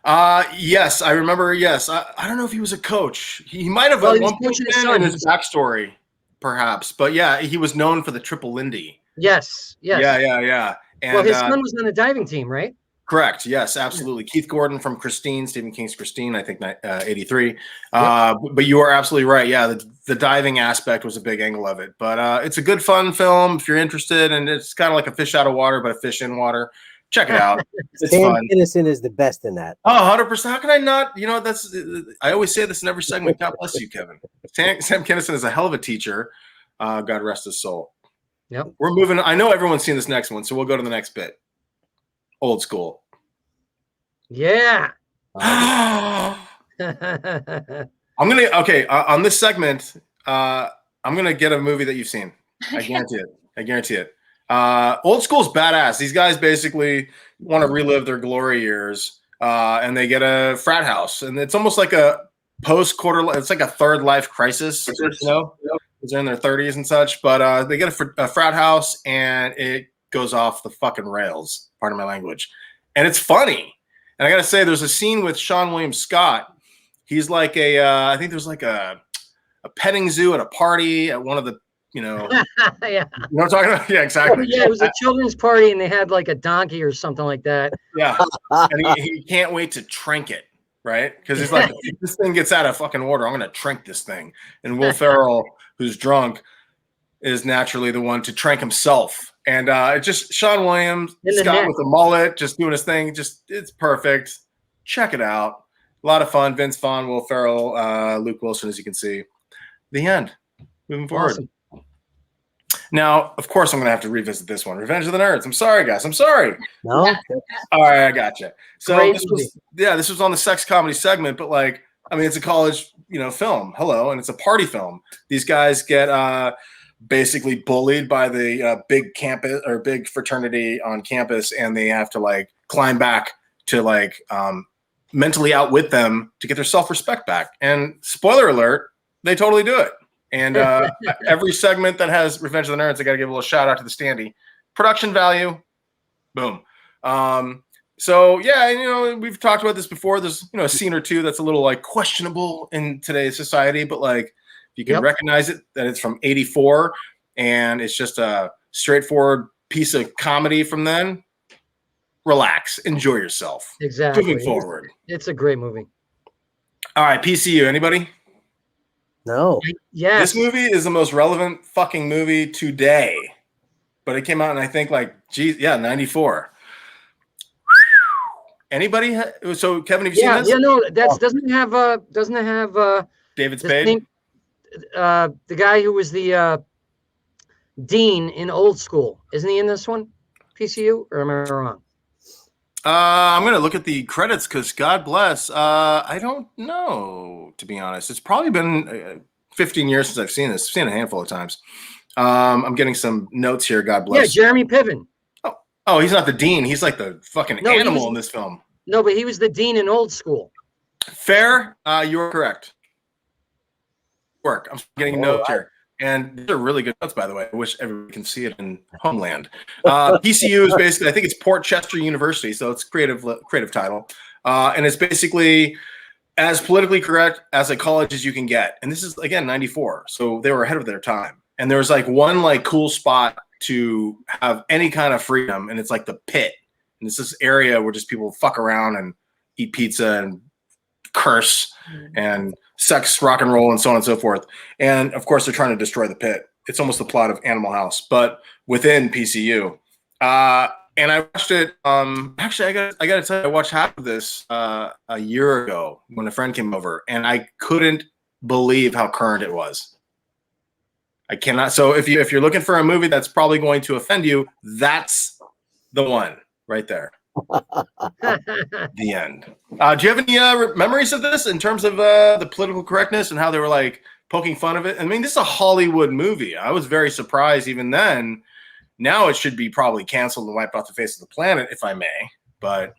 [SPEAKER 7] Yes, I remember. Yes, I don't know if he was a coach. He might have
[SPEAKER 2] Well,
[SPEAKER 7] at one point in his backstory, perhaps. But yeah, he was known for the triple Lindy.
[SPEAKER 2] Yes.
[SPEAKER 7] Yeah. And,
[SPEAKER 2] well, his son was on the diving team, right?
[SPEAKER 7] Correct. Yes, absolutely. Keith Gordon from Christine, Stephen King's Christine, I think 83.
[SPEAKER 2] Yep.
[SPEAKER 7] But you are absolutely right. Yeah, the diving aspect was a big angle of it. But it's a good, fun film if you're interested, and it's kind of like a fish out of water, but a fish in water. Check it out. It's
[SPEAKER 3] Sam
[SPEAKER 7] fun.
[SPEAKER 3] Kinison is the best in that.
[SPEAKER 7] Oh, 100%. How can I not? You know, I always say this in every segment. God bless you, Kevin. Sam Kinison is a hell of a teacher. God rest his soul.
[SPEAKER 2] Yep.
[SPEAKER 7] We're moving. I know everyone's seen this next one, so we'll go to the next bit. Old School.
[SPEAKER 2] Yeah.
[SPEAKER 7] I'm gonna on this segment. I'm gonna get a movie that you've seen. I guarantee it. Old School's badass. These guys basically want to relive their glory years, and they get a frat house, and it's almost like a post-quarter. It's like a third life crisis, you know, because they're in their 30s and such. But they get a frat house, and it goes off the fucking rails. Pardon my language, and it's funny. And I gotta say, there's a scene with Sean William Scott. He's like I think there's like a petting zoo at a party at one of the, you know,
[SPEAKER 2] Yeah.
[SPEAKER 7] You know what I'm talking about? Yeah, exactly.
[SPEAKER 2] Yeah, it was a children's party, and they had like a donkey or something like that.
[SPEAKER 7] Yeah, and he can't wait to trank it, right? Because he's like, if this thing gets out of fucking order, I'm gonna trank this thing. And Will Ferrell, who's drunk, is naturally the one to trank himself. And it's just Sean Williams Scott with a mullet, just doing his thing. Just it's perfect. Check it out. A lot of fun. Vince Vaughn, Will Ferrell, Luke Wilson, as you can see. The end. Moving forward.
[SPEAKER 2] Awesome.
[SPEAKER 7] Now, of course, I'm going to have to revisit this one. Revenge of the Nerds. I'm sorry, guys. I'm sorry.
[SPEAKER 3] No?
[SPEAKER 7] All right, I gotcha. So
[SPEAKER 2] Great
[SPEAKER 7] this was on the sex comedy segment, but like, I mean, it's a college, film. Hello, and it's a party film. These guys get basically bullied by the big campus or big fraternity on campus, and they have to like climb back to like mentally outwit them to get their self-respect back. And spoiler alert, they totally do it. And every segment that has Revenge of the Nerds, I got to give a little shout out to the standee. Production value, boom. So yeah, we've talked about this before. There's a scene or two that's a little like questionable in today's society, but like if you can recognize it that it's from '84 and it's just a straightforward piece of comedy from then, relax, enjoy yourself.
[SPEAKER 2] Exactly.
[SPEAKER 7] Moving forward,
[SPEAKER 2] it's a great movie.
[SPEAKER 7] All right, PCU. Anybody?
[SPEAKER 3] No.
[SPEAKER 2] Yes.
[SPEAKER 7] This movie is the most relevant fucking movie today, but it came out in I think like '94. Anybody? So Kevin, have you seen this?
[SPEAKER 2] Yeah, no, doesn't it have
[SPEAKER 7] David Spade?
[SPEAKER 2] The guy who was the dean in Old School, isn't he in this one? PCU, or am I wrong?
[SPEAKER 7] I'm gonna look at the credits because God bless. I don't know, to be honest. It's probably been 15 years since I've seen this. I've seen it a handful of times. I'm getting some notes here. God bless.
[SPEAKER 2] Yeah, Jeremy Piven.
[SPEAKER 7] Oh, he's not the dean. He's like the fucking animal in this film.
[SPEAKER 2] No, but he was the dean in Old School.
[SPEAKER 7] Fair. You're correct. I'm getting a note here. And these are really good notes, by the way. I wish everyone can see it in Homeland. PCU is basically, I think it's Port Chester University, so it's creative title. And it's basically as politically correct as a college as you can get. And this is, again, 94. So they were ahead of their time. And there was like one like cool spot to have any kind of freedom, and it's like the Pit. And it's this area where just people fuck around and eat pizza and curse and sex, rock and roll, and so on and so forth. And of course, they're trying to destroy the Pit. It's almost the plot of Animal House, but within PCU. And I watched it. Actually, I got to tell you, I watched half of this a year ago when a friend came over, and I couldn't believe how current it was. I cannot. So if you're looking for a movie that's probably going to offend you, that's the one right there. The end. Do you have any memories of this in terms of the political correctness and how they were like poking fun of it? I mean, this is a Hollywood movie. I was very surprised even then. Now it should be probably canceled and wiped off the face of the planet, if I may. But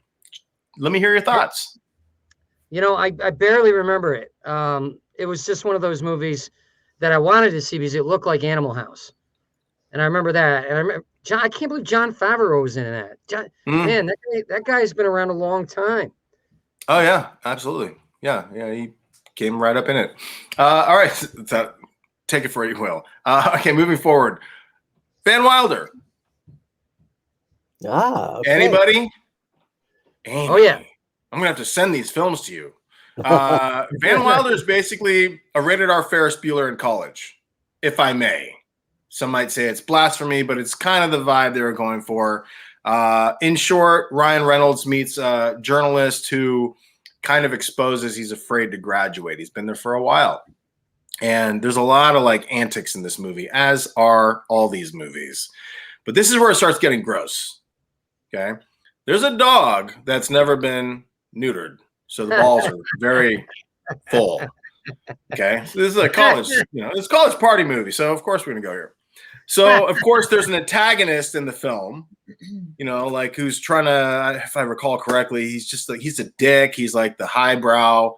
[SPEAKER 7] let me hear your thoughts.
[SPEAKER 8] You know, I barely remember it. It was just one of those movies that I wanted to see because it looked like Animal House. And I remember that. And I remember I can't believe Jon Favreau was in that. Man, that guy's been around a long time.
[SPEAKER 7] Oh, yeah, absolutely. Yeah, he came right up in it. All right, so take it for what you will. Okay, moving forward. Van Wilder.
[SPEAKER 3] Okay.
[SPEAKER 7] Anybody? Amy.
[SPEAKER 8] Oh, yeah.
[SPEAKER 7] I'm going to have to send these films to you. Van Wilder is basically a rated R Ferris Bueller in college, if I may. Some might say it's blasphemy, but it's kind of the vibe they were going for. In short, Ryan Reynolds meets a journalist who kind of exposes he's afraid to graduate. He's been there for a while. And there's a lot of like antics in this movie, as are all these movies. But this is where it starts getting gross. Okay. There's a dog that's never been neutered. So the balls are very full. Okay. So this is a college, it's a college party movie. So of course we're going to go here. So of course there's an antagonist in the film, like who's trying to, if I recall correctly, he's just like, he's a dick. He's like the highbrow,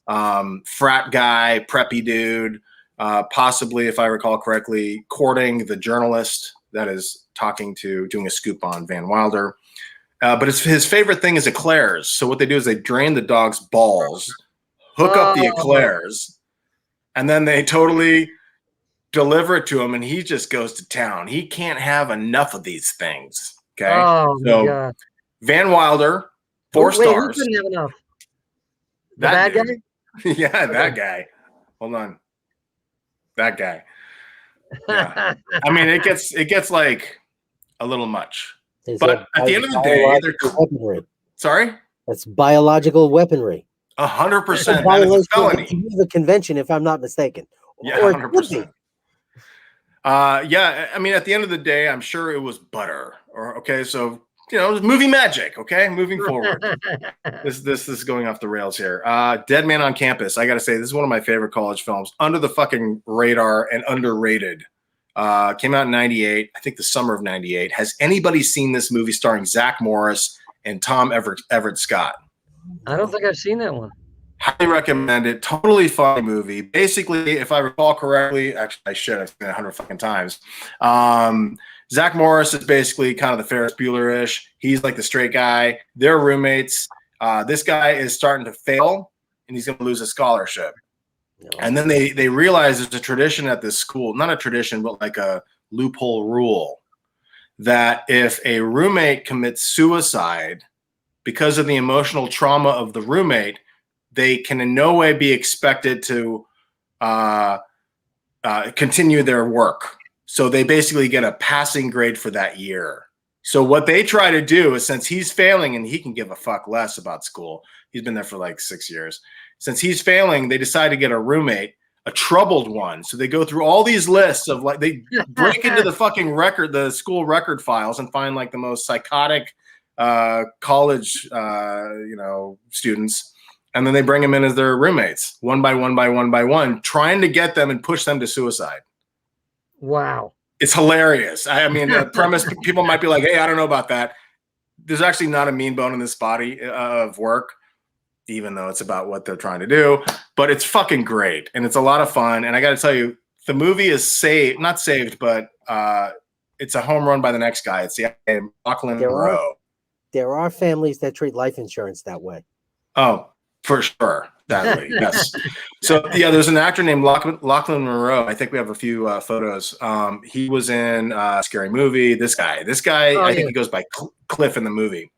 [SPEAKER 7] frat guy, preppy dude, possibly, if I recall correctly, courting the journalist that is doing a scoop on Van Wilder. But his favorite thing is eclairs. So what they do is they drain the dog's balls, hook up the eclairs, and then they totally deliver it to him, and he just goes to town. He can't have enough of these things. Okay.
[SPEAKER 8] Oh,
[SPEAKER 7] so
[SPEAKER 8] God.
[SPEAKER 7] Van Wilder, 4 stars.
[SPEAKER 8] Who couldn't have enough? The
[SPEAKER 7] That
[SPEAKER 8] bad guy?
[SPEAKER 7] Yeah, that guy. Hold on. That guy. Yeah. I mean, it gets like a little much. But at the end of the day,
[SPEAKER 3] weaponry.
[SPEAKER 7] Sorry?
[SPEAKER 3] That's biological weaponry.
[SPEAKER 7] 100%. That is a felony.
[SPEAKER 3] The convention, if I'm not mistaken.
[SPEAKER 7] Yeah, 100%. Yeah, I mean, at the end of the day, I'm sure it was butter. So it was movie magic. Okay, moving forward. This is going off the rails here. Dead Man on Campus. I got to say, this is one of my favorite college films. Under the fucking radar and underrated. Came out in 98. I think the summer of 98. Has anybody seen this movie starring Zach Morris and Tom Everett Scott?
[SPEAKER 8] I don't think I've seen that one.
[SPEAKER 7] Highly recommend it. Totally funny movie. Basically, if I recall correctly, actually I should. I've seen it 100 fucking times. Zach Morris is basically kind of the Ferris Bueller-ish. He's like the straight guy. They're roommates. This guy is starting to fail, and he's going to lose a scholarship. No. And then they realize there's a tradition at this school, not a tradition, but like a loophole rule, that if a roommate commits suicide because of the emotional trauma of the roommate, they can in no way be expected to continue their work. So they basically get a passing grade for that year. So what they try to do is, since he's failing and he can give a fuck less about school, he's been there for like 6 years. Since he's failing, they decide to get a roommate, a troubled one. So they go through all these lists of like, they break into the fucking the school record files and find like the most psychotic college, students. And then they bring them in as their roommates, one by one, trying to get them and push them to suicide.
[SPEAKER 8] Wow.
[SPEAKER 7] It's hilarious. I mean, the premise, people might be like, hey, I don't know about that. There's actually not a mean bone in this body of work, even though it's about what they're trying to do. But it's fucking great. And it's a lot of fun. And I got to tell you, the movie is not saved, but it's a home run by the next guy. It's the Lachlan Monroe.
[SPEAKER 3] There are families that treat life insurance that way.
[SPEAKER 7] Oh, for sure. Sadly, yes. So yeah, there's an actor named Lachlan Monroe. I think we have a few photos. He was in Scary Movie. This guy, I think he goes by Cliff in the movie.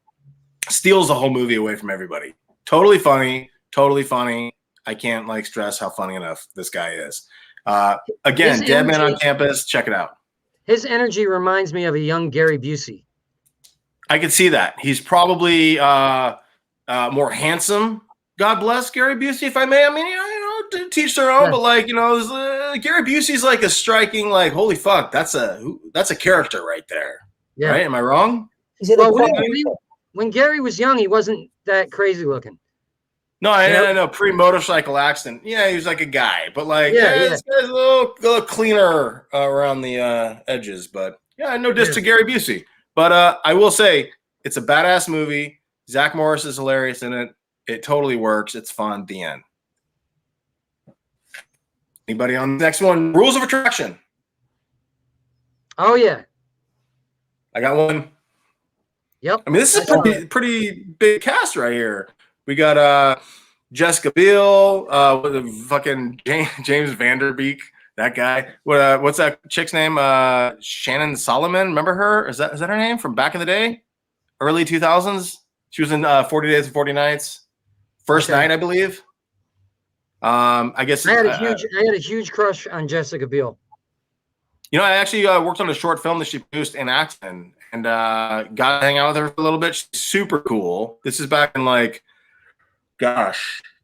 [SPEAKER 7] Steals the whole movie away from everybody. Totally funny. I can't stress how funny enough this guy is. Again, Dead Man on Campus. Check it out.
[SPEAKER 8] His energy reminds me of a young Gary Busey.
[SPEAKER 7] I could see that. He's probably more handsome. God bless Gary Busey, if I may. I mean, teach their own, but like, Gary Busey's like a striking, like, holy fuck, that's a character right there.
[SPEAKER 8] Yeah.
[SPEAKER 7] Right? Am I wrong?
[SPEAKER 8] Well, when Gary was young, he wasn't that crazy looking.
[SPEAKER 7] No, I know. Pre-motorcycle accident. Yeah, he was like a guy, but like, this guy's a little cleaner around the edges. But yeah, no diss to Gary Busey. But I will say, it's a badass movie. Zach Morris is hilarious in it. It totally works. It's fun. The end. Anybody on the next one? Rules of Attraction.
[SPEAKER 8] Oh yeah,
[SPEAKER 7] I got one.
[SPEAKER 8] Yep.
[SPEAKER 7] I mean, this is a pretty big cast right here. We got Jessica Biel, fucking James Vanderbeek, that guy. What's that chick's name? Shannon Solomon. Remember her? Is that her name from back in the day? Early 2000s? She was in 40 Days and 40 Nights. First Night, I believe. I guess
[SPEAKER 8] I had a huge crush on Jessica Biel.
[SPEAKER 7] I actually worked on a short film that she produced in Acton and got to hang out with her for a little bit. She's super cool. This is back in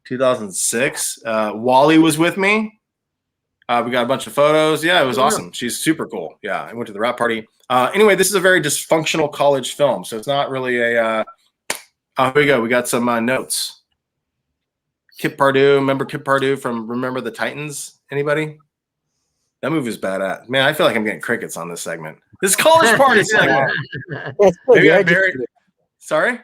[SPEAKER 7] 2006. Wally was with me. We got a bunch of photos. Yeah, it was awesome. She's super cool. Yeah, I went to the wrap party. Anyway, this is a very dysfunctional college film, so it's not really a. Here we go. We got some notes. Kip Pardue. Remember Kip Pardue from Remember the Titans? Anybody? That movie is badass. Man, I feel like I'm getting crickets on this segment. This college party segment.
[SPEAKER 3] That's good.
[SPEAKER 7] Sorry?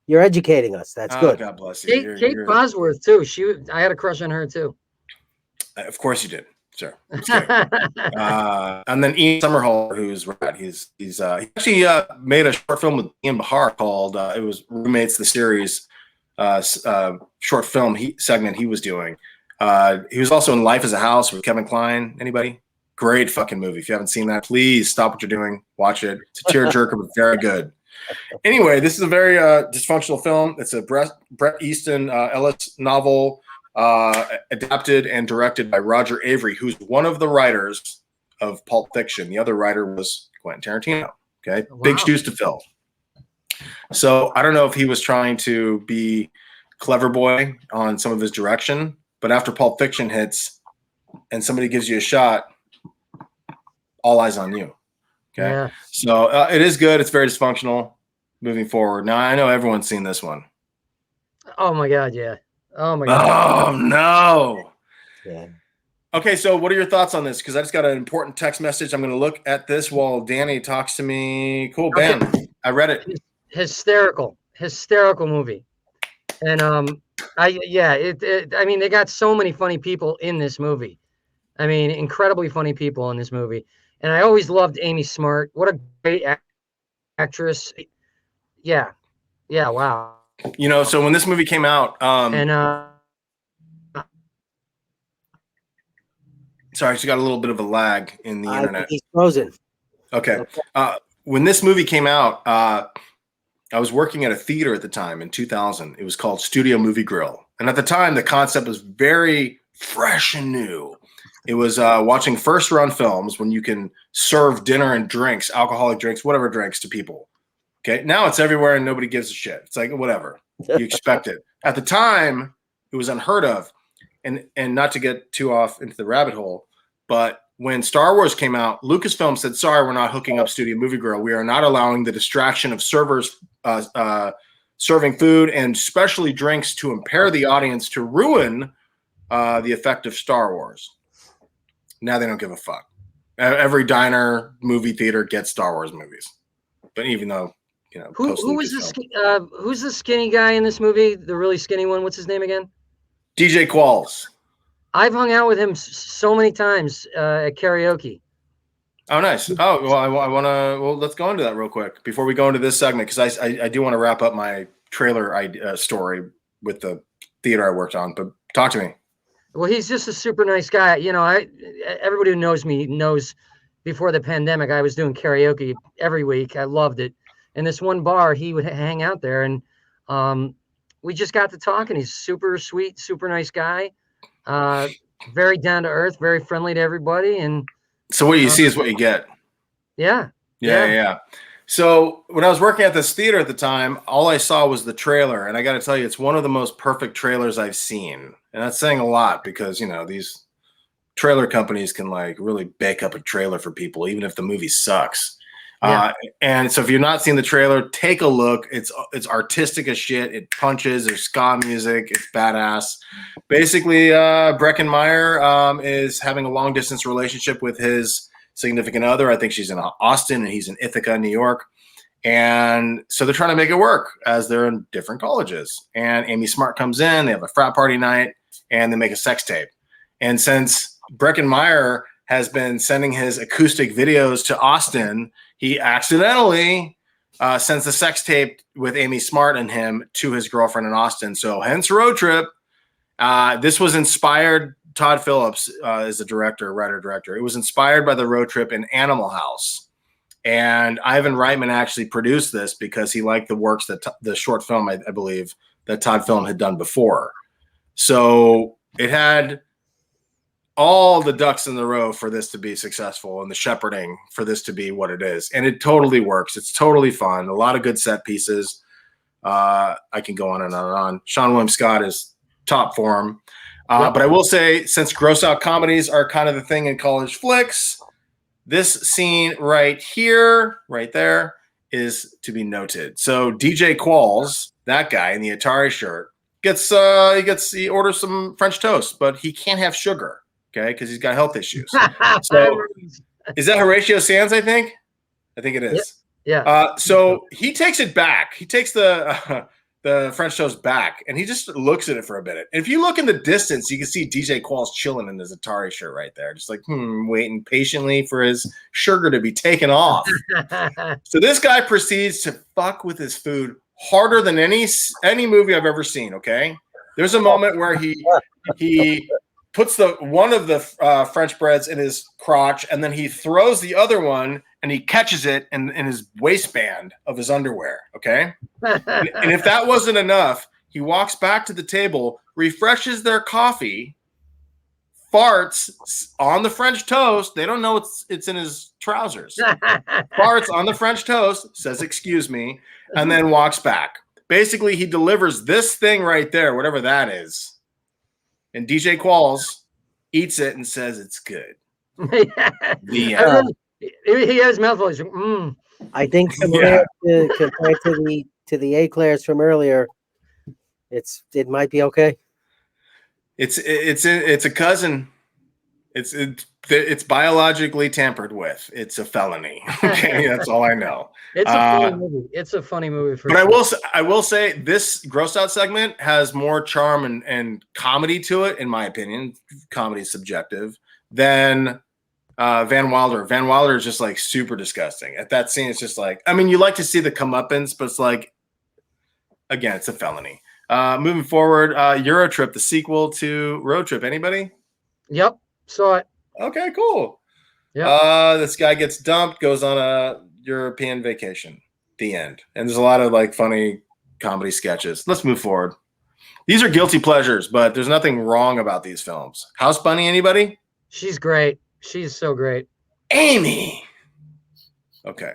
[SPEAKER 3] You're educating us. That's good.
[SPEAKER 7] God bless you.
[SPEAKER 8] Kate Bosworth, too. I had a crush on her, too.
[SPEAKER 7] Of course you did. Sure. And then Ian Somerhalder, who's rad. He actually made a short film with Ian Bahar called it was Roommates the Series short film segment he was doing. He was also in Life as a House with Kevin Kline. Anybody? Great fucking movie. If you haven't seen that, please stop what you're doing. Watch it. It's a tearjerker, but very good. Anyway, this is a very dysfunctional film. It's a Bret Easton Ellis novel adapted and directed by Roger Avery, who's one of the writers of Pulp Fiction. The other writer was Quentin Tarantino. Okay. Wow. Big shoes to fill. So I don't know if he was trying to be clever boy on some of his direction, but after Pulp Fiction hits and somebody gives you a shot, all eyes on you. Okay. Yeah. So it is good. It's very dysfunctional moving forward. Now, I know everyone's seen this one.
[SPEAKER 8] Oh, my God. Yeah. Oh, my God.
[SPEAKER 7] Oh, no.
[SPEAKER 3] Yeah.
[SPEAKER 7] Okay. So what are your thoughts on this? Because I just got an important text message. I'm going to look at this while Danny talks to me. Cool. Bam. Okay. I read it.
[SPEAKER 8] Hysterical movie. And I mean, they got so many funny people in this movie. I mean, incredibly funny people in this movie. And I always loved Amy Smart. What a great actress. Yeah. Yeah. Wow.
[SPEAKER 7] So when this movie came out, sorry, she got a little bit of a lag in the internet.
[SPEAKER 3] He's frozen.
[SPEAKER 7] Okay. When this movie came out, I was working at a theater at the time in 2000. It was called Studio Movie Grill. And at the time, the concept was very fresh and new. It was watching first run films when you can serve dinner and drinks, alcoholic drinks, whatever drinks to people. Okay. Now it's everywhere and nobody gives a shit. It's like, whatever. You expect it. At the time, it was unheard of. And not to get too off into the rabbit hole, but when Star Wars came out, Lucasfilm said, sorry, we're not hooking up Studio Movie Grill. We are not allowing the distraction of servers serving food and especially drinks to impair the audience to ruin the effect of Star Wars. Now they don't give a fuck. Every diner, movie theater gets Star Wars movies. But even though,
[SPEAKER 8] who was this? Who's the skinny guy in this movie? The really skinny one. What's his name again?
[SPEAKER 7] DJ Qualls.
[SPEAKER 8] I've hung out with him so many times at karaoke.
[SPEAKER 7] Oh, nice. Oh, well, I want to. Well, let's go into that real quick before we go into this segment because I do want to wrap up my trailer story with the theater I worked on. But talk to me.
[SPEAKER 8] Well, he's just a super nice guy. Everybody who knows me knows before the pandemic, I was doing karaoke every week. I loved it. And this one bar, he would hang out there, and we just got to talking. He's super sweet, super nice guy. Very down to earth, very friendly to everybody. And
[SPEAKER 7] so what you see is what you get.
[SPEAKER 8] Yeah.
[SPEAKER 7] Yeah. So when I was working at this theater at the time, all I saw was the trailer, and I got to tell you, it's one of the most perfect trailers I've seen, and that's saying a lot because these trailer companies can like really bake up a trailer for people, even if the movie sucks.
[SPEAKER 8] Yeah.
[SPEAKER 7] And so if you've not seen the trailer, take a look. It's artistic as shit. It punches. There's ska music. It's badass. Basically, Breckenmeyer is having a long distance relationship with his significant other. I think she's in Austin and he's in Ithaca, New York. And so they're trying to make it work as they're in different colleges. And Amy Smart comes in. They have a frat party night and they make a sex tape. And since Breckenmeyer has been sending his acoustic videos to Austin, he accidentally sends the sex tape with Amy Smart and him to his girlfriend in Austin. So hence Road Trip. This was inspired. Todd Phillips is the writer-director. It was inspired by the Road Trip in Animal House. And Ivan Reitman actually produced this because he liked the works that the short film, I believe, that Todd Phillips had done before. So it had all the ducks in the row for this to be successful and the shepherding for this to be what it is. And it totally works. It's totally fun. A lot of good set pieces. I can go on and on and on. Sean William Scott is top form. But I will say, since gross out comedies are kind of the thing in college flicks, this scene right here, right there, is to be noted. So DJ Qualls, that guy in the Atari shirt, he orders some French toast, but he can't have sugar. Okay, because he's got health issues. So, is that Horatio Sands? I think it is.
[SPEAKER 8] Yeah.
[SPEAKER 7] So he takes it back. He takes the French toast back, and he just looks at it for a minute. And if you look in the distance, you can see DJ Qualls chilling in his Atari shirt right there, just like waiting patiently for his sugar to be taken off. So this guy proceeds to fuck with his food harder than any movie I've ever seen. Okay, there's a moment where he puts one of the French breads in his crotch, and then he throws the other one, and he catches it in his waistband of his underwear, okay? And if that wasn't enough, he walks back to the table, refreshes their coffee, farts on the French toast. They don't know it's in his trousers. Farts on the French toast, says, "Excuse me," and then walks back. Basically, he delivers this thing right there, whatever that is. And DJ Qualls eats it and says it's good.
[SPEAKER 8] He has mouthful. He's like,
[SPEAKER 3] I think compared to the eclairs from earlier, it might be okay.
[SPEAKER 7] It's a cousin. It's biologically tampered with. It's a felony. Okay, that's all I know.
[SPEAKER 8] It's a funny movie. It's a funny movie.
[SPEAKER 7] But I will say this gross out segment has more charm and comedy to it, in my opinion. Comedy is subjective than Van Wilder. Van Wilder is just like super disgusting. At that scene, it's just like, I mean, you like to see the comeuppance, but it's like, again, it's a felony. Moving forward, Euro Trip, the sequel to Road Trip. Anybody?
[SPEAKER 8] Yep. Saw it.
[SPEAKER 7] Okay, cool.
[SPEAKER 8] Yeah.
[SPEAKER 7] This guy gets dumped, goes on a European vacation. The end. And there's a lot of like funny comedy sketches. Let's move forward. These are guilty pleasures, but there's nothing wrong about these films. House Bunny, anybody?
[SPEAKER 8] She's great. She's so great.
[SPEAKER 7] Amy. Okay.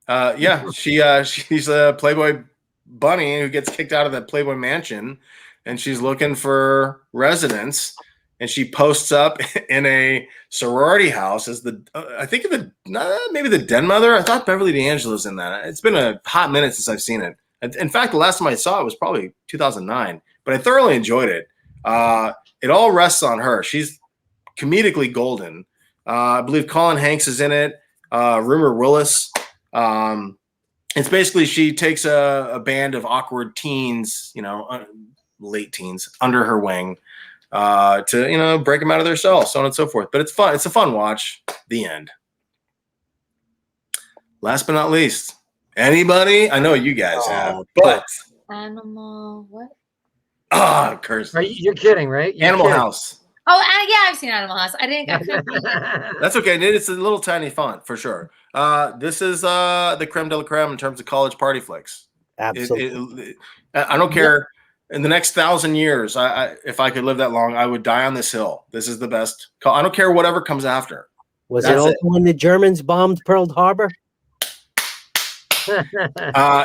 [SPEAKER 7] Yeah, she's a Playboy bunny who gets kicked out of the Playboy mansion, and she's looking for residence. And she posts up in a sorority house as maybe the den mother. I thought Beverly D'Angelo's in that. It's been a hot minute since I've seen it. In fact, the last time I saw it was probably 2009, but I thoroughly enjoyed it. It all rests on her. She's comedically golden. I believe Colin Hanks is in it. Rumor Willis. It's basically she takes a band of awkward teens, late teens, under her wing. To break them out of their shell, so on and so forth. But it's fun. It's a fun watch. The end. Last but not least, anybody? I know you guys have, but
[SPEAKER 5] Animal what?
[SPEAKER 7] Curse.
[SPEAKER 8] You're kidding, right?
[SPEAKER 7] Animal House.
[SPEAKER 5] Oh, yeah, I've seen Animal House. I didn't.
[SPEAKER 7] That's okay. It's a little tiny font for sure. This is the creme de la creme in terms of college party flicks.
[SPEAKER 3] Absolutely.
[SPEAKER 7] I don't care. In the next 1,000 years, if I could live that long, I would die on this hill. This is the best. I don't care whatever comes after.
[SPEAKER 3] Was it also when the Germans bombed Pearl Harbor?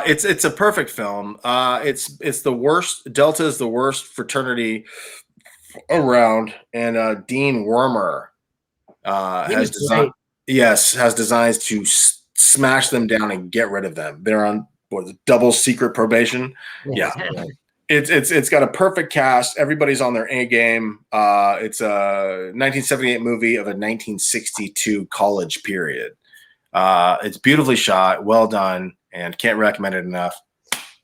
[SPEAKER 7] It's a perfect film. It's the worst. Delta is the worst fraternity around, and Dean Wormer has designed. Yes, has designs to smash them down and get rid of them. They're on double secret probation. Yeah. It's got a perfect cast. Everybody's on their A game. It's a 1978 movie of a 1962 college period. It's beautifully shot, well done, and can't recommend it enough.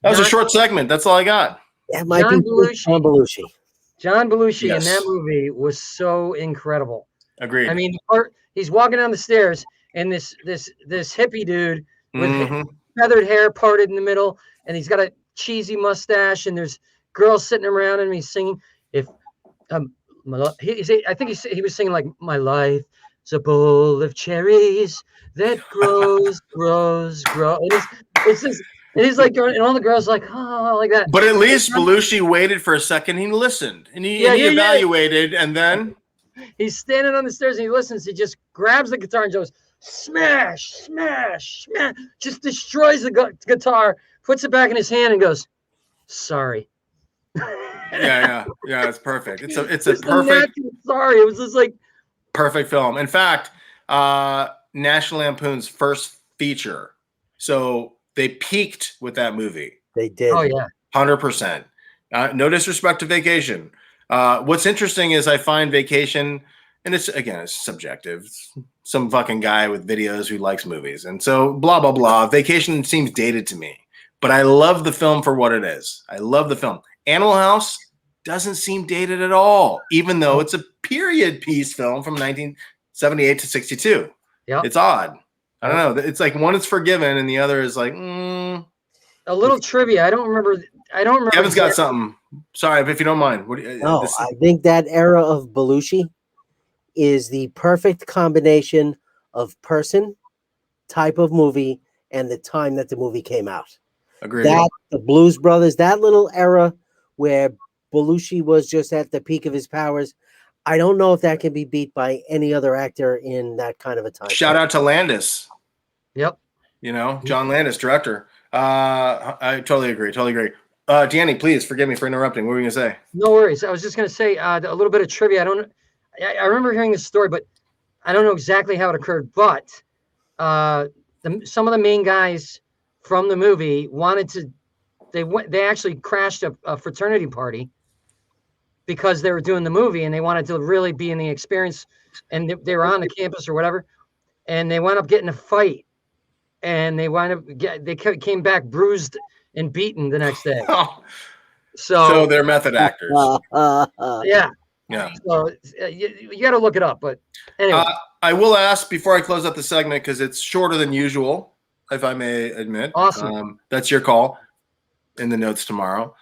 [SPEAKER 7] That was a short segment. That's all I got.
[SPEAKER 3] That might be John Belushi.
[SPEAKER 8] John Belushi in that movie was so incredible.
[SPEAKER 7] Agreed.
[SPEAKER 8] I mean, he's walking down the stairs, and this hippie dude with feathered hair parted in the middle, and he's got a cheesy mustache, and there's girls sitting around him. He's singing. I think he was singing like, "My life is a bowl of cherries that grows." And it's just, and he's like, and all the girls like, oh, like that.
[SPEAKER 7] But at least Belushi waited for a second. He listened and he evaluated, and then
[SPEAKER 8] he's standing on the stairs and he listens. He just grabs the guitar and goes, smash, smash, smash. Just destroys the guitar, puts it back in his hand, and goes, sorry.
[SPEAKER 7] Yeah. It's perfect. It's a perfect.
[SPEAKER 8] Sorry, it was just like
[SPEAKER 7] perfect film. In fact, National Lampoon's first feature. So they peaked with that movie.
[SPEAKER 3] They did.
[SPEAKER 8] Oh yeah,
[SPEAKER 7] 100%. No disrespect to Vacation. What's interesting is I find Vacation, and it's subjective. Some fucking guy with videos who likes movies, and so blah blah blah. Vacation seems dated to me, but I love the film for what it is. I love the film. Animal House doesn't seem dated at all, even though it's a period piece film from 1978 to 62. Yeah, it's odd. I don't know. It's like one is forgiven and the other is like a
[SPEAKER 8] little trivia. I don't remember.
[SPEAKER 7] Kevin's got something. Sorry, if you don't mind.
[SPEAKER 3] I think that era of Belushi is the perfect combination of person, type of movie, and the time that the movie came out.
[SPEAKER 7] Agreed.
[SPEAKER 3] The Blues Brothers, that little era where Belushi was just at the peak of his powers. I don't know if that can be beat by any other actor in that kind of a time.
[SPEAKER 7] Shout out to Landis.
[SPEAKER 8] Yep.
[SPEAKER 7] John Landis, director. I totally agree. Danny, please forgive me for interrupting. What were you going to say?
[SPEAKER 8] No worries. I was just going to say a little bit of trivia. I remember hearing this story, but I don't know exactly how it occurred. But some of the main guys from the movie wanted to. They actually crashed a fraternity party because they were doing the movie and they wanted to really be in the experience, and they were on the campus or whatever, and they wound up getting a fight, and they came back bruised and beaten the next day. So
[SPEAKER 7] they're method actors.
[SPEAKER 8] Yeah. So you got to look it up, but anyway.
[SPEAKER 7] I will ask before I close up the segment, because it's shorter than usual, if I may admit.
[SPEAKER 8] Awesome.
[SPEAKER 7] That's your call in the notes tomorrow.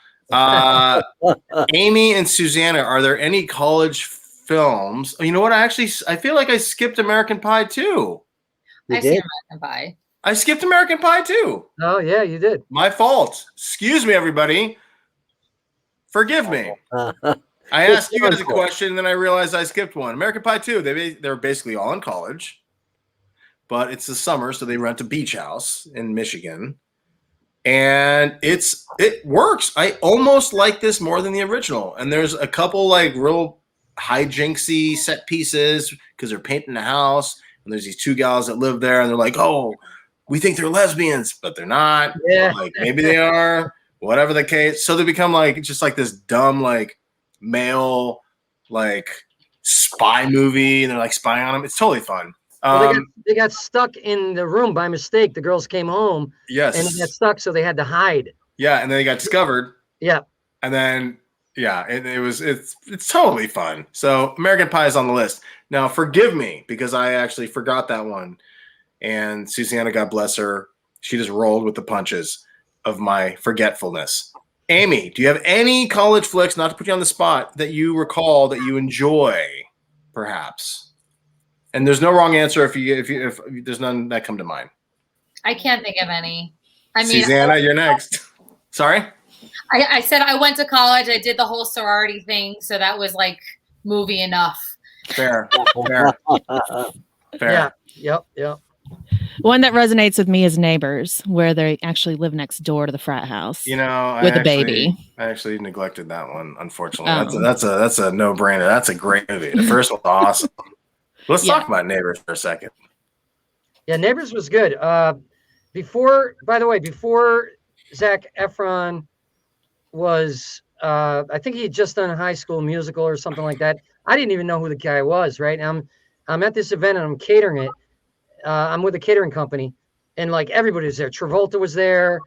[SPEAKER 7] Amy and Susanna, are there any college films? You know what? I feel like I skipped American Pie too.
[SPEAKER 5] I've seen American Pie.
[SPEAKER 7] I skipped American Pie too.
[SPEAKER 8] Oh yeah, you did.
[SPEAKER 7] My fault. Excuse me, everybody. Forgive me. I asked you guys a question, and then I realized I skipped one. American Pie 2, they're basically all in college, but it's the summer, so they rent a beach house in Michigan, and it works. I almost like this more than the original, and there's a couple like real hijinksy set pieces because they're painting a house, and there's these two gals that live there, and they're like, oh, we think they're lesbians, but they're not.
[SPEAKER 8] Yeah.
[SPEAKER 7] Like maybe they are, whatever the case. So they become like just like this dumb like male like spy movie, and they're like spying on them. It's totally fun.
[SPEAKER 8] They got stuck in the room by mistake. The girls came home.
[SPEAKER 7] Yes.
[SPEAKER 8] And they got stuck, so they had to hide.
[SPEAKER 7] Yeah, and then they got discovered.
[SPEAKER 8] Yeah.
[SPEAKER 7] And then it's totally fun. So American Pie is on the list. Now forgive me because I actually forgot that one. And Susanna, God bless her, she just rolled with the punches of my forgetfulness. Amy, do you have any college flicks, not to put you on the spot, that you recall that you enjoy, perhaps? And there's no wrong answer if there's none that come to mind.
[SPEAKER 5] I can't think of any. I mean,
[SPEAKER 7] Susanna, you're next. Sorry?
[SPEAKER 5] I said I went to college. I did the whole sorority thing, so that was like movie enough.
[SPEAKER 7] Fair.
[SPEAKER 8] Yeah. Yep.
[SPEAKER 9] One that resonates with me is Neighbors, where they actually live next door to the frat house.
[SPEAKER 7] You know,
[SPEAKER 9] with a baby.
[SPEAKER 7] I actually neglected that one. Unfortunately, that's a no brainer. That's a great movie. The first one's awesome. Let's talk about Neighbors for a second.
[SPEAKER 8] Yeah, Neighbors was good. Before Zac Efron was, I think he had just done High School Musical or something like that. I didn't even know who the guy was. Right, and I'm at this event and I'm catering it. I'm with a catering company, and like everybody was there. Travolta was there.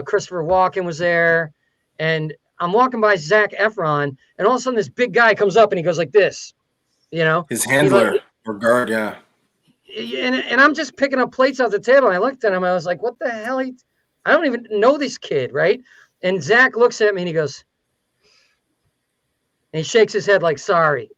[SPEAKER 8] Christopher Walken was there, and I'm walking by Zac Efron, and all of a sudden this big guy comes up and he goes like this, you know,
[SPEAKER 7] his handler or guard, yeah.
[SPEAKER 8] And I'm just picking up plates off the table. And I looked at him. I was like, "What the hell? I don't even know this kid, right?" And Zach looks at me and he goes, and he shakes his head like, "Sorry."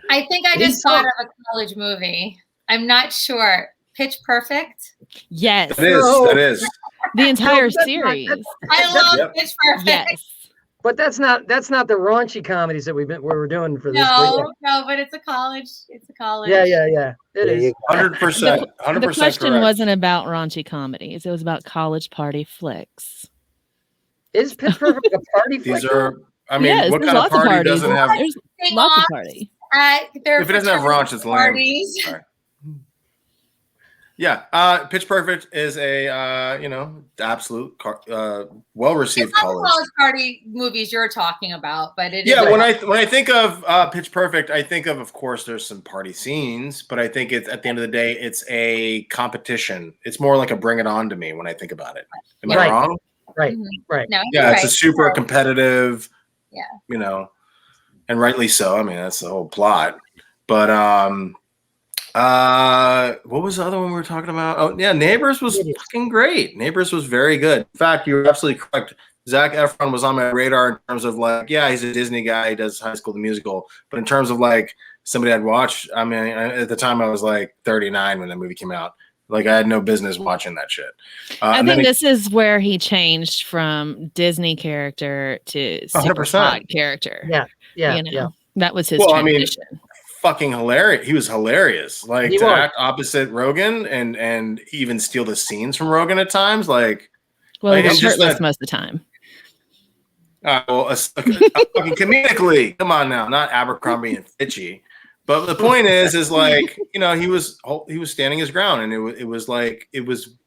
[SPEAKER 5] I think I just thought of a college movie. I'm not sure. Pitch Perfect?
[SPEAKER 9] Yes.
[SPEAKER 7] That is.
[SPEAKER 9] The entire series.
[SPEAKER 5] I love Pitch Perfect.
[SPEAKER 9] Yes.
[SPEAKER 8] But that's not the raunchy comedies that we were doing for this.
[SPEAKER 5] No, but it's a college.
[SPEAKER 8] Yeah. It is
[SPEAKER 7] 100%. 100%.
[SPEAKER 9] The question
[SPEAKER 7] correct.
[SPEAKER 9] wasn't about raunchy comedies. It was about college party flicks.
[SPEAKER 8] Is Pitch Perfect a party flick?
[SPEAKER 7] These are. I mean,
[SPEAKER 9] Yes,
[SPEAKER 7] what
[SPEAKER 9] there's
[SPEAKER 7] kind of
[SPEAKER 9] lots of
[SPEAKER 7] party
[SPEAKER 9] parties.
[SPEAKER 7] doesn't have?
[SPEAKER 9] There's lots of party.
[SPEAKER 7] If it doesn't have raunch, it's lame.
[SPEAKER 5] Parties.
[SPEAKER 7] Sorry. Yeah, Pitch Perfect is a absolute well-received
[SPEAKER 5] It's not
[SPEAKER 7] college.
[SPEAKER 5] the college party movies you're talking about, but it is.
[SPEAKER 7] Yeah, when I think of Pitch Perfect, I think of course, there's some party scenes, but I think it's at the end of the day, it's a competition. It's more like a Bring It On to me when I think about it. Am I wrong?
[SPEAKER 8] Right.
[SPEAKER 5] No,
[SPEAKER 7] Yeah, it's
[SPEAKER 5] right.
[SPEAKER 7] a super competitive.
[SPEAKER 5] Yeah.
[SPEAKER 7] You know, and rightly so. I mean, that's the whole plot. But what was the other one we were talking about? Oh, yeah, Neighbors was fucking great. Neighbors was very good. In fact, you're absolutely correct. Zac Efron was on my radar in terms of like, yeah, he's a Disney guy. He does High School the Musical. But in terms of like somebody I'd watch, I mean, at the time I was like 39 when that movie came out. Like I had no business watching that shit.
[SPEAKER 9] I think this is where he changed from Disney character to super
[SPEAKER 7] 100%.
[SPEAKER 9] hot character.
[SPEAKER 8] Yeah.
[SPEAKER 9] That was his
[SPEAKER 7] Well,
[SPEAKER 9] transition.
[SPEAKER 7] I mean, fucking hilarious. He was hilarious. Like
[SPEAKER 8] He
[SPEAKER 7] to
[SPEAKER 8] was.
[SPEAKER 7] act opposite Rogan and even steal the scenes from Rogan at times. Like,
[SPEAKER 9] Well, he was
[SPEAKER 7] it's just
[SPEAKER 9] shirtless
[SPEAKER 7] that-
[SPEAKER 9] most of the time.
[SPEAKER 7] Fucking comedically. Come on now, not Abercrombie and Fitchy. But the point is like, you know, he was standing his ground, and it was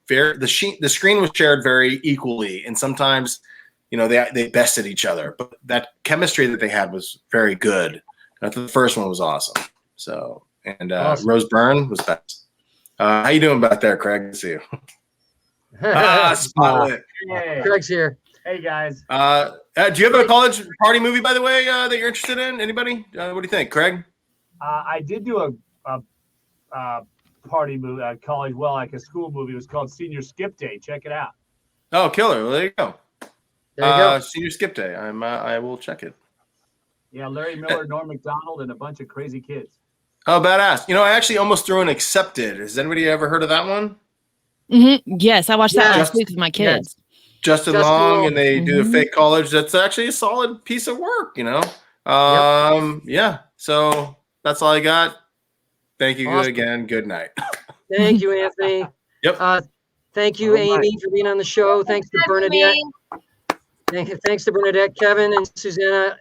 [SPEAKER 7] very the screen was shared very equally, and sometimes, you know, they bested each other, but that chemistry that they had was very good. I thought the first one was awesome. So, and
[SPEAKER 8] Awesome.
[SPEAKER 7] Rose Byrne was best. How you doing back there, Craig? Good to see you. Spotlight.
[SPEAKER 10] Hey.
[SPEAKER 8] Greg's here.
[SPEAKER 10] Hey guys.
[SPEAKER 7] Do you have a college party movie, by the way, that you're interested in? Anybody? What do you think, Craig?
[SPEAKER 10] I did do a party movie, college, well, like a school movie. It was called Senior Skip Day. Check it out.
[SPEAKER 7] Oh, killer! Well, there you go.
[SPEAKER 8] There you go.
[SPEAKER 7] Senior Skip Day. I will check it.
[SPEAKER 10] Yeah, Larry Miller, Norm Macdonald, and a bunch of crazy kids.
[SPEAKER 7] Oh, badass! You know, I actually almost threw in Accepted. Has anybody ever heard of that one?
[SPEAKER 9] Mm-hmm. Yes, I watched that
[SPEAKER 7] Yeah.
[SPEAKER 9] last week with my kids.
[SPEAKER 7] Justin Long, and they do a fake college. That's actually a solid piece of work, you know. Yeah. So that's all I got. Thank you
[SPEAKER 8] Awesome.
[SPEAKER 7] again. Good night.
[SPEAKER 8] Thank you, Anthony.
[SPEAKER 7] Yep.
[SPEAKER 8] Thank you, Amy, for being on the show. Thanks to Bernadette. Thanks to Bernadette, Kevin, and Susanna,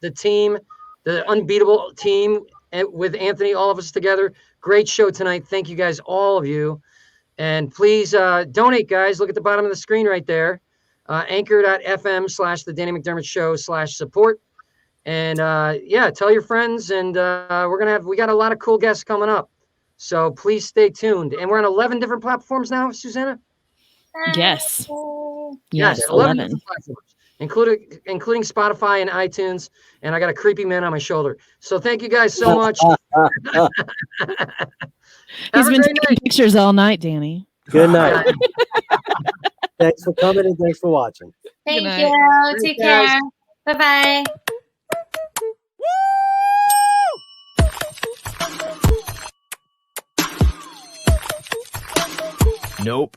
[SPEAKER 8] the team, the unbeatable team with Anthony, all of us together. Great show tonight. Thank you guys, all of you. And please donate, guys. Look at the bottom of the screen right there. Anchor.fm/The Danny McDermott Show/support. And yeah, tell your friends. And we got a lot of cool guests coming up. So please stay tuned. And we're on 11 different platforms now, Susanna?
[SPEAKER 9] Yes.
[SPEAKER 8] Yes,
[SPEAKER 9] 11.
[SPEAKER 8] different platforms, including Spotify and iTunes. And I got a creepy man on my shoulder. So thank you guys so much.
[SPEAKER 9] He's been taking pictures all night, Danny.
[SPEAKER 3] Good night. Thanks for coming and thanks for watching.
[SPEAKER 5] Thank
[SPEAKER 9] Good
[SPEAKER 5] you.
[SPEAKER 9] night.
[SPEAKER 5] Take care. Bye-bye.
[SPEAKER 11] Nope.